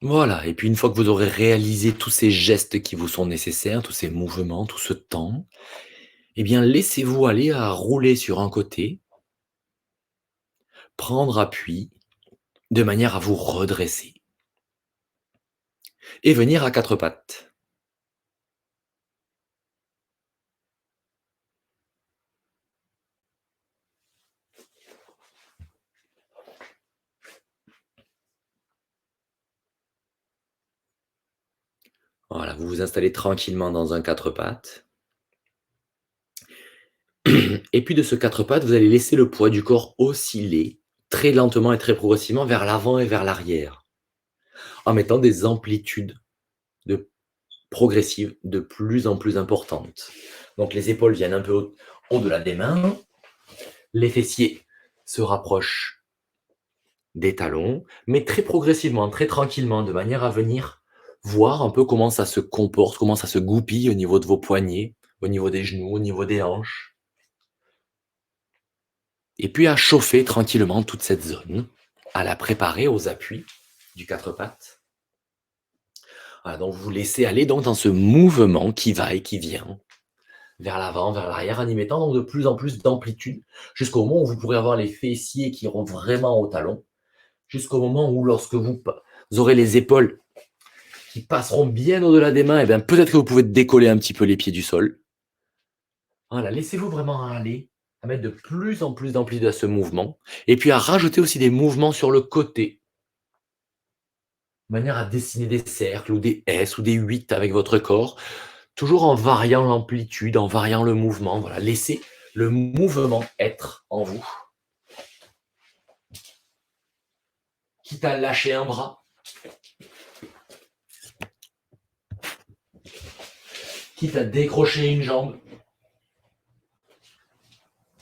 Voilà, et puis une fois que vous aurez réalisé tous ces gestes qui vous sont nécessaires, tous ces mouvements, tout ce temps, eh bien laissez-vous aller à rouler sur un côté, prendre appui, de manière à vous redresser et venir à quatre pattes. Voilà, vous vous installez tranquillement dans un quatre pattes. Et puis de ce quatre pattes, vous allez laisser le poids du corps osciller très lentement et très progressivement vers l'avant et vers l'arrière, en mettant des amplitudes de progressives de plus en plus importantes. Donc les épaules viennent un peu au-delà des mains, les fessiers se rapprochent des talons, mais très progressivement, très tranquillement, de manière à venir voir un peu comment ça se comporte, comment ça se goupille au niveau de vos poignets, au niveau des genoux, au niveau des hanches. Et puis à chauffer tranquillement toute cette zone, à la préparer aux appuis du quatre pattes. Voilà, donc vous laissez aller donc dans ce mouvement qui va et qui vient, vers l'avant, vers l'arrière, en y mettant donc de plus en plus d'amplitude, jusqu'au moment où vous pourrez avoir les fessiers qui iront vraiment au talon, jusqu'au moment où lorsque vous aurez les épaules qui passeront bien au-delà des mains, et bien peut-être que vous pouvez décoller un petit peu les pieds du sol. Voilà, laissez-vous vraiment aller, à mettre de plus en plus d'amplitude à ce mouvement, et puis à rajouter aussi des mouvements sur le côté, de manière à dessiner des cercles ou des S ou des 8 avec votre corps, toujours en variant l'amplitude, en variant le mouvement. Voilà, laissez le mouvement être en vous. Quitte à lâcher un bras, quitte à décrocher une jambe.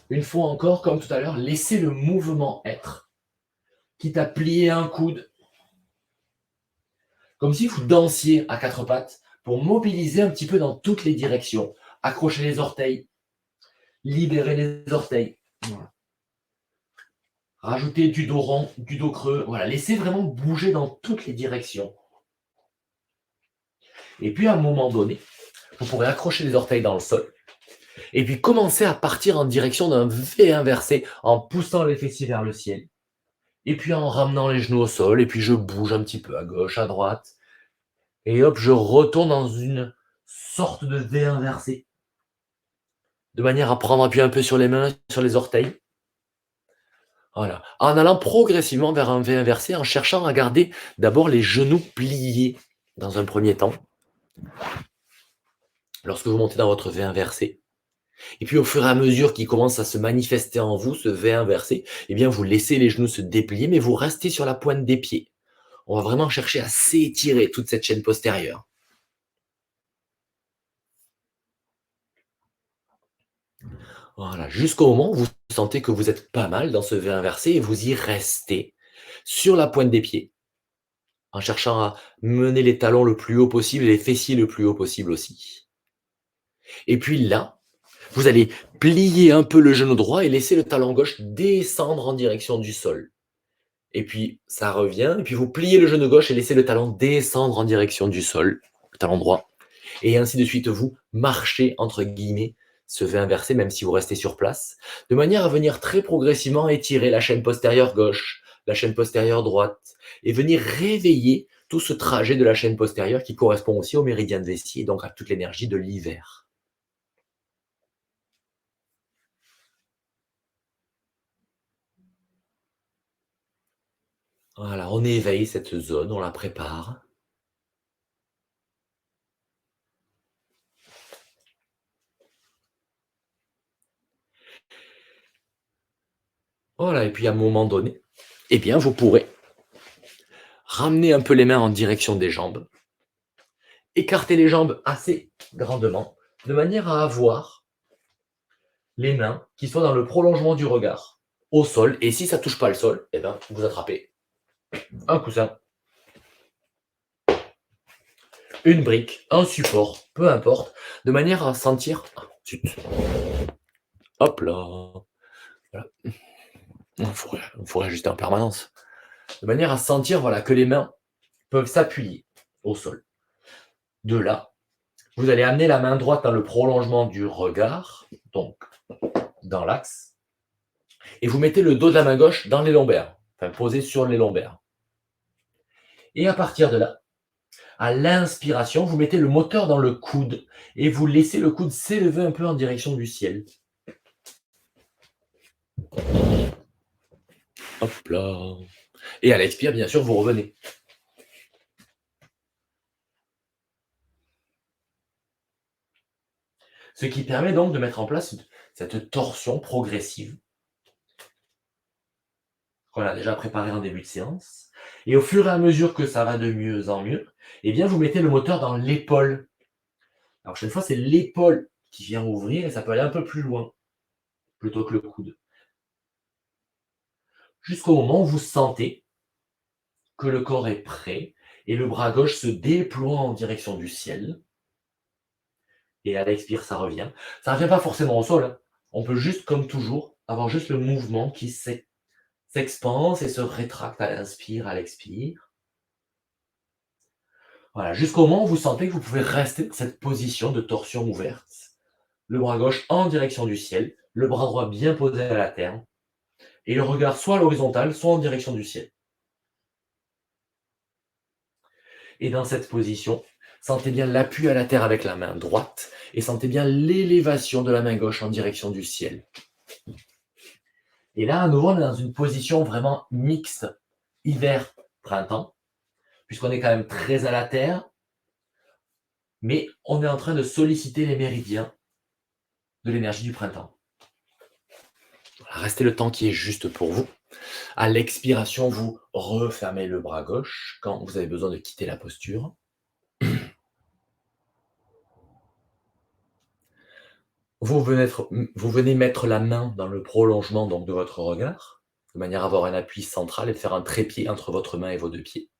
Une fois encore, comme tout à l'heure, laissez le mouvement être. Quitte à plier un coude, comme si vous dansiez à quatre pattes pour mobiliser un petit peu dans toutes les directions. Accrochez les orteils, libérez les orteils. Voilà. Rajoutez du dos rond, du dos creux. Voilà, laissez vraiment bouger dans toutes les directions. Et puis à un moment donné, vous pourrez accrocher les orteils dans le sol. Et puis commencer à partir en direction d'un V inversé en poussant les fessiers vers le ciel. Et puis en ramenant les genoux au sol. Et puis je bouge un petit peu à gauche, à droite. Et hop, je retourne dans une sorte de V inversé. De manière à prendre appui un peu sur les mains, sur les orteils. Voilà. En allant progressivement vers un V inversé, en cherchant à garder d'abord les genoux pliés dans un premier temps, lorsque vous montez dans votre V inversé. Et puis au fur et à mesure qu'il commence à se manifester en vous, ce V inversé, eh bien vous laissez les genoux se déplier, mais vous restez sur la pointe des pieds. On va vraiment chercher à s'étirer toute cette chaîne postérieure. Voilà, jusqu'au moment où vous sentez que vous êtes pas mal dans ce V inversé et vous y restez sur la pointe des pieds, en cherchant à mener les talons le plus haut possible et les fessiers le plus haut possible aussi. Et puis là, vous allez plier un peu le genou droit et laisser le talon gauche descendre en direction du sol. Et puis ça revient, et puis vous pliez le genou gauche et laissez le talon descendre en direction du sol, le talon droit. Et ainsi de suite, vous marchez, entre guillemets, ce V inversé, même si vous restez sur place, de manière à venir très progressivement étirer la chaîne postérieure gauche, la chaîne postérieure droite, et venir réveiller tout ce trajet de la chaîne postérieure qui correspond aussi au méridien de vessie, et donc à toute l'énergie de l'hiver. Voilà, on éveille cette zone, on la prépare. Voilà, et puis à un moment donné, eh bien, vous pourrez ramener un peu les mains en direction des jambes, écarter les jambes assez grandement, de manière à avoir les mains qui soient dans le prolongement du regard, au sol. Et si ça touche pas le sol, eh ben, vous attrapez un coussin, une brique, un support, peu importe, de manière à sentir. Ah, zut. Hop là. Voilà. Il faut réajuster en permanence. De manière à sentir voilà, que les mains peuvent s'appuyer au sol. De là, vous allez amener la main droite dans le prolongement du regard, donc dans l'axe, et vous mettez le dos de la main gauche dans les lombaires, enfin posé sur les lombaires. Et à partir de là, à l'inspiration, vous mettez le moteur dans le coude et vous laissez le coude s'élever un peu en direction du ciel. Hop là. Et à l'expire, bien sûr, vous revenez. Ce qui permet donc de mettre en place cette torsion progressive qu'on a déjà préparée en début de séance. Et au fur et à mesure que ça va de mieux en mieux, eh bien, vous mettez le moteur dans l'épaule. La prochaine fois, c'est l'épaule qui vient ouvrir et ça peut aller un peu plus loin plutôt que le coude. Jusqu'au moment où vous sentez que le corps est prêt et le bras gauche se déploie en direction du ciel. Et à l'expire, ça revient. Ça ne revient pas forcément au sol, hein. On peut juste, comme toujours, avoir juste le mouvement qui s'expanse et se rétracte à l'inspire, à l'expire. Voilà, jusqu'au moment où vous sentez que vous pouvez rester dans cette position de torsion ouverte. Le bras gauche en direction du ciel, le bras droit bien posé à la terre, et le regard soit à l'horizontale, soit en direction du ciel. Et dans cette position, sentez bien l'appui à la terre avec la main droite et sentez bien l'élévation de la main gauche en direction du ciel. Et là, à nouveau, on est dans une position vraiment mixte, hiver-printemps, puisqu'on est quand même très à la terre, mais on est en train de solliciter les méridiens de l'énergie du printemps. Voilà, restez le temps qui est juste pour vous. À l'expiration, vous refermez le bras gauche quand vous avez besoin de quitter la posture. Vous venez mettre la main dans le prolongement donc, de votre regard, de manière à avoir un appui central et de faire un trépied entre votre main et vos deux pieds.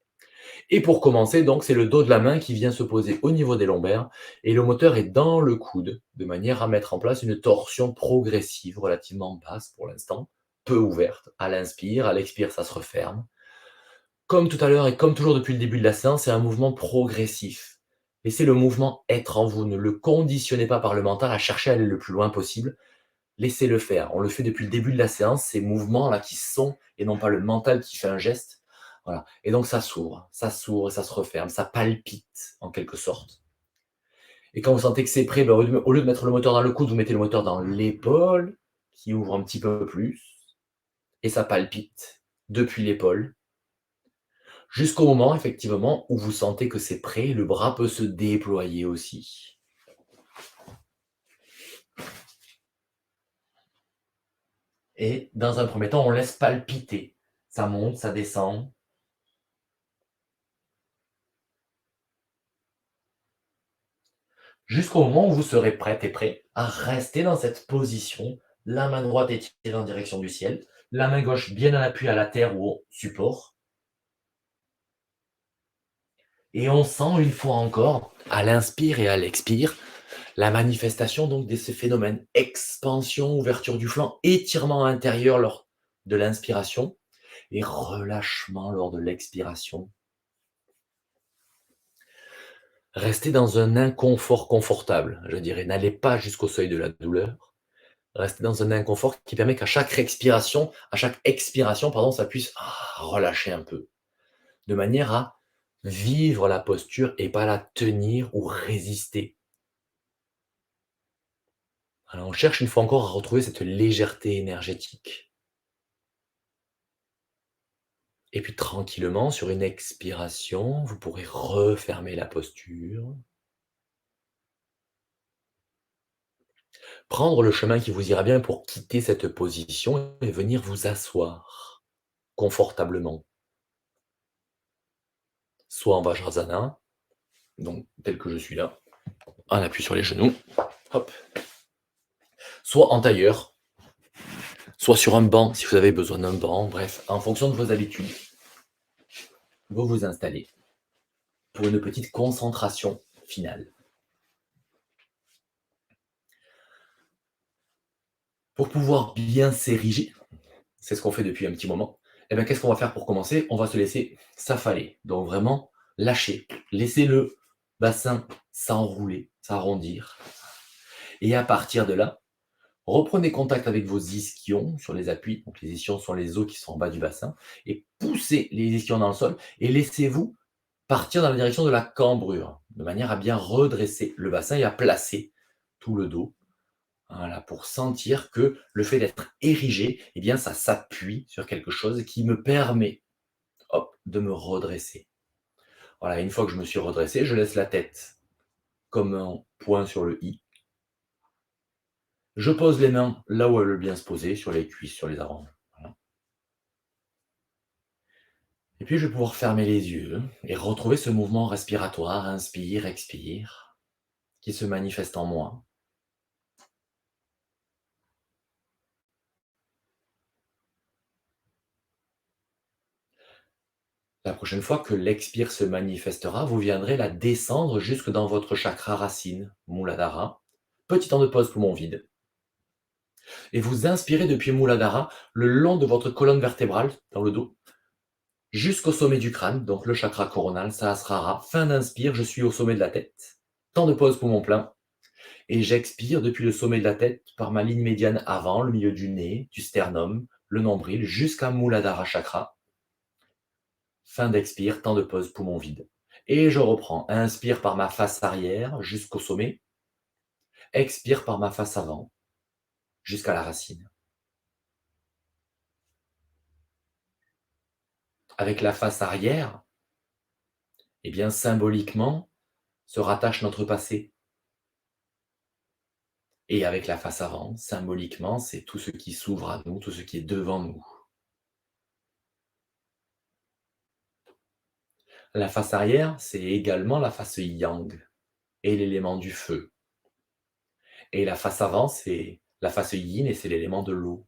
Et pour commencer, donc, c'est le dos de la main qui vient se poser au niveau des lombaires et le moteur est dans le coude, de manière à mettre en place une torsion progressive, relativement basse pour l'instant, peu ouverte. À l'inspire, à l'expire, ça se referme. Comme tout à l'heure et comme toujours depuis le début de la séance, c'est un mouvement progressif. Laissez le mouvement être en vous, ne le conditionnez pas par le mental à chercher à aller le plus loin possible. Laissez-le faire. On le fait depuis le début de la séance, ces mouvements-là qui sont, et non pas le mental qui fait un geste. Voilà. Et donc ça s'ouvre et ça se referme, ça palpite en quelque sorte. Et quand vous sentez que c'est prêt, ben, au lieu de mettre le moteur dans le coude, vous mettez le moteur dans l'épaule, qui ouvre un petit peu plus. et ça palpite depuis l'épaule jusqu'au moment effectivement où vous sentez que c'est prêt, le bras peut se déployer aussi. Et dans un premier temps, on laisse palpiter. Ça monte, ça descend. Jusqu'au moment où vous serez prête et prêt à rester dans cette position, la main droite étirée en direction du ciel, la main gauche bien en appui à la terre ou au support. Et on sent une fois encore, à l'inspire et à l'expire, la manifestation donc de ces phénomènes. Expansion, ouverture du flanc, étirement intérieur lors de l'inspiration et relâchement lors de l'expiration. Restez dans un inconfort confortable, je dirais. N'allez pas jusqu'au seuil de la douleur. Restez dans un inconfort qui permet qu'à chaque respiration, à chaque expiration, pardon, ça puisse relâcher un peu, de manière à vivre la posture et pas la tenir ou résister. Alors on cherche une fois encore à retrouver cette légèreté énergétique. Et puis tranquillement, sur une expiration, vous pourrez refermer la posture. Prendre le chemin qui vous ira bien pour quitter cette position et venir vous asseoir confortablement. Soit en Vajrasana, donc tel que je suis là, en appui sur les genoux, hop. Soit en tailleur, soit sur un banc si vous avez besoin d'un banc, bref, en fonction de vos habitudes. Vous vous installez pour une petite concentration finale. Pour pouvoir bien s'ériger, c'est ce qu'on fait depuis un petit moment, et bien qu'est-ce qu'on va faire pour commencer? On va se laisser s'affaler, donc vraiment lâcher, laisser le bassin s'enrouler, s'arrondir. Et à partir de là, reprenez contact avec vos ischions sur les appuis, donc les ischions sont les os qui sont en bas du bassin, et poussez les ischions dans le sol et laissez-vous partir dans la direction de la cambrure, de manière à bien redresser le bassin et à placer tout le dos. Voilà, pour sentir que le fait d'être érigé, eh bien, ça s'appuie sur quelque chose qui me permet, hop, de me redresser. Voilà, une fois que je me suis redressé, je laisse la tête comme un point sur le i. Je pose les mains là où elles veulent bien se poser, sur les cuisses, sur les avant. Voilà. Et puis, je vais pouvoir fermer les yeux et retrouver ce mouvement respiratoire, inspire, expire, qui se manifeste en moi. La prochaine fois que l'expire se manifestera, vous viendrez la descendre jusque dans votre chakra racine, Muladhara. Petit temps de pause, poumon vide. Et vous inspirez depuis Muladhara le long de votre colonne vertébrale, dans le dos, jusqu'au sommet du crâne, donc le chakra coronal, Sahasrara. Fin d'inspire, je suis au sommet de la tête. Temps de pause, poumon plein. Et j'expire depuis le sommet de la tête par ma ligne médiane avant, le milieu du nez, du sternum, le nombril, jusqu'à Muladhara chakra. Fin d'expire, temps de pause, poumon vide. Et je reprends. Inspire par ma face arrière jusqu'au sommet. Expire par ma face avant jusqu'à la racine. Avec la face arrière, eh bien symboliquement, se rattache notre passé. Et avec la face avant, symboliquement, c'est tout ce qui s'ouvre à nous, tout ce qui est devant nous. La face arrière, c'est également la face yang et l'élément du feu. Et la face avant, c'est la face yin et c'est l'élément de l'eau.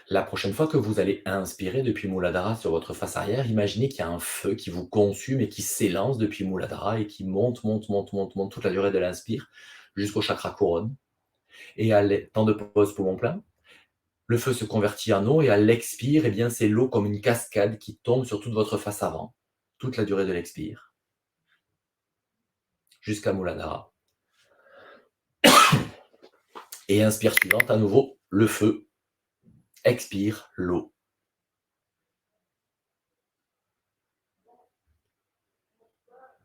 La prochaine fois que vous allez inspirer depuis Muladhara sur votre face arrière, imaginez qu'il y a un feu qui vous consume et qui s'élance depuis Muladhara et qui monte, monte, monte, monte, monte toute la durée de l'inspire jusqu'au chakra couronne. Et à temps de pause poumon plein, le feu se convertit en eau et à l'expire, eh bien, c'est l'eau comme une cascade qui tombe sur toute votre face avant, toute la durée de l'expire, jusqu'à Muladhara. Et inspire suivante, à nouveau, le feu, expire, l'eau.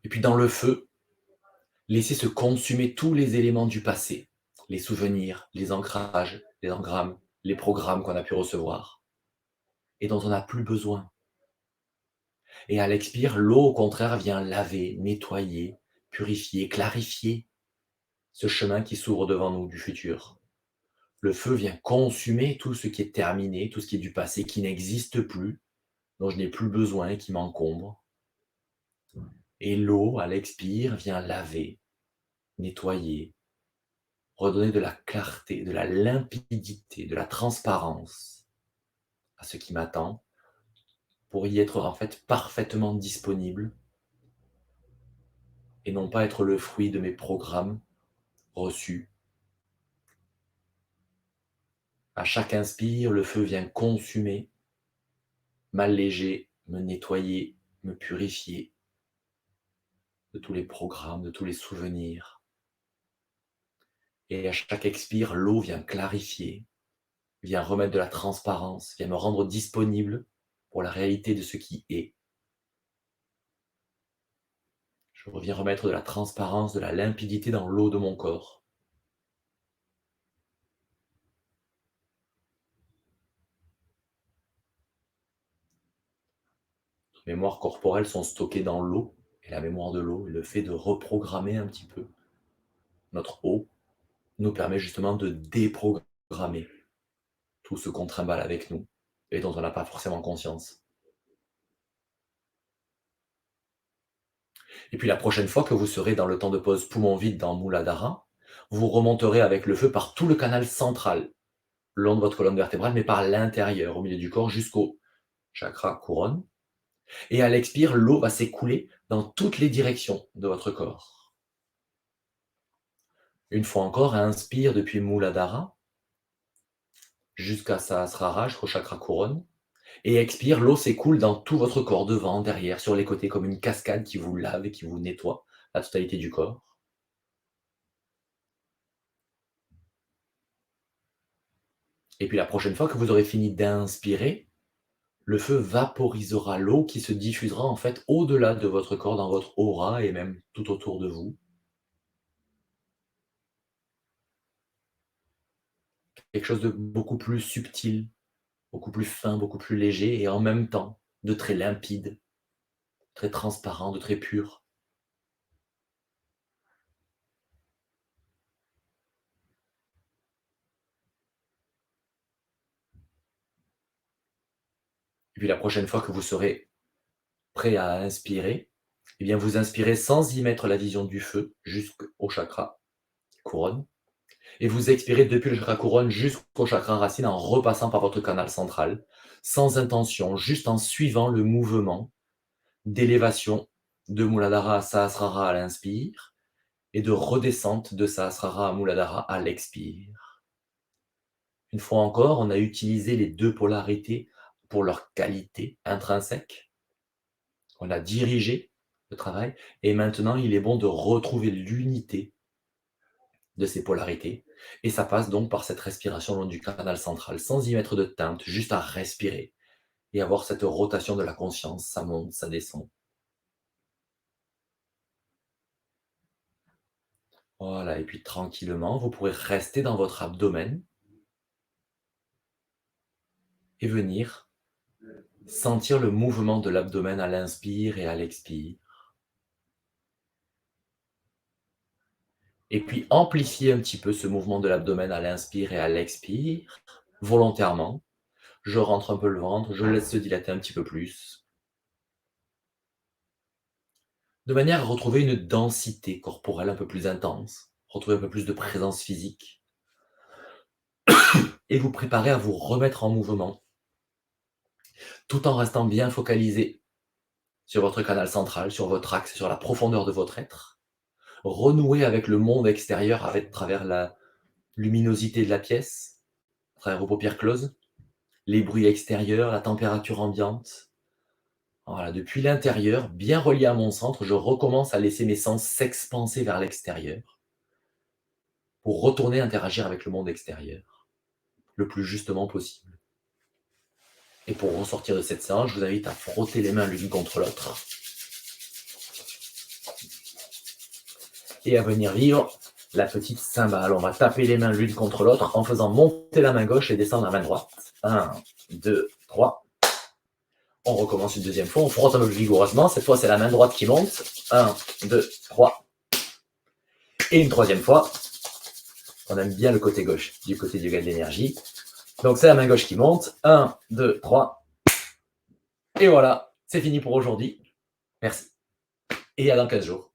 Et puis dans le feu, laissez se consumer tous les éléments du passé, les souvenirs, les ancrages, les engrammes, les programmes qu'on a pu recevoir et dont on n'a plus besoin. Et à l'expire, l'eau, au contraire, vient laver, nettoyer, purifier, clarifier ce chemin qui s'ouvre devant nous du futur. Le feu vient consumer tout ce qui est terminé, tout ce qui est du passé, qui n'existe plus, dont je n'ai plus besoin, qui m'encombre. Et l'eau, à l'expire, vient laver, nettoyer, redonner de la clarté, de la limpidité, de la transparence à ce qui m'attend, pour y être en fait parfaitement disponible et non pas être le fruit de mes programmes reçus. À chaque inspire, le feu vient consumer, m'alléger, me nettoyer, me purifier de tous les programmes, de tous les souvenirs. Et à chaque expire, l'eau vient clarifier, vient remettre de la transparence, vient me rendre disponible pour la réalité de ce qui est. Je reviens remettre de la transparence, de la limpidité dans l'eau de mon corps. Les mémoires corporelles sont stockées dans l'eau, et la mémoire de l'eau, le fait de reprogrammer un petit peu notre eau, nous permet justement de déprogrammer tout ce qu'on trimballe avec nous et dont on n'a pas forcément conscience. Et puis la prochaine fois que vous serez dans le temps de pause poumon vide dans Muladhara, vous remonterez avec le feu par tout le canal central, le long de votre colonne vertébrale, mais par l'intérieur, au milieu du corps, jusqu'au chakra couronne. Et à l'expire, l'eau va s'écouler dans toutes les directions de votre corps. Une fois encore, inspire depuis Muladhara jusqu'à Sahasrara, jusqu'au chakra couronne. Et expire, l'eau s'écoule dans tout votre corps, devant, derrière, sur les côtés, comme une cascade qui vous lave et qui vous nettoie la totalité du corps. Et puis la prochaine fois que vous aurez fini d'inspirer, le feu vaporisera l'eau qui se diffusera en fait au-delà de votre corps, dans votre aura et même tout autour de vous. Quelque chose de beaucoup plus subtil, beaucoup plus fin, beaucoup plus léger et en même temps de très limpide, très transparent, de très pur. Et puis la prochaine fois que vous serez prêt à inspirer, eh bien vous inspirez sans y mettre la vision du feu jusqu'au chakra couronne. Et vous expirez depuis le chakra couronne jusqu'au chakra racine en repassant par votre canal central, sans intention, juste en suivant le mouvement d'élévation de Muladhara à Sahasrara à l'inspire et de redescente de Sahasrara à Muladhara à l'expire. Une fois encore, on a utilisé les deux polarités pour leur qualité intrinsèque. On a dirigé le travail et maintenant il est bon de retrouver l'unité de ces polarités. Et ça passe donc par cette respiration le long du canal central, sans y mettre de teinte, juste à respirer et avoir cette rotation de la conscience, ça monte, ça descend. Voilà, et puis tranquillement, vous pourrez rester dans votre abdomen et venir sentir le mouvement de l'abdomen à l'inspire et à l'expire. Et puis amplifier un petit peu ce mouvement de l'abdomen à l'inspire et à l'expire, volontairement. Je rentre un peu le ventre, je laisse se dilater un petit peu plus, de manière à retrouver une densité corporelle un peu plus intense, retrouver un peu plus de présence physique, et vous préparer à vous remettre en mouvement, tout en restant bien focalisé sur votre canal central, sur votre axe, sur la profondeur de votre être, renouer avec le monde extérieur à travers la luminosité de la pièce, à travers vos paupières closes, les bruits extérieurs, la température ambiante. Voilà, depuis l'intérieur, bien relié à mon centre, je recommence à laisser mes sens s'expanser vers l'extérieur pour retourner interagir avec le monde extérieur le plus justement possible. Et pour ressortir de cette séance, je vous invite à frotter les mains l'une contre l'autre et à venir vivre la petite cymbale. On va taper les mains l'une contre l'autre en faisant monter la main gauche et descendre la main droite. 1, 2, 3. On recommence une deuxième fois, on frotte un peu plus vigoureusement. Cette fois, c'est la main droite qui monte. 1, 2, 3. Et une troisième fois. On aime bien le côté gauche, du côté du yoga de l'énergie. Donc, c'est la main gauche qui monte. 1, 2, 3. Et voilà, c'est fini pour aujourd'hui. Merci. Et à dans 15 jours.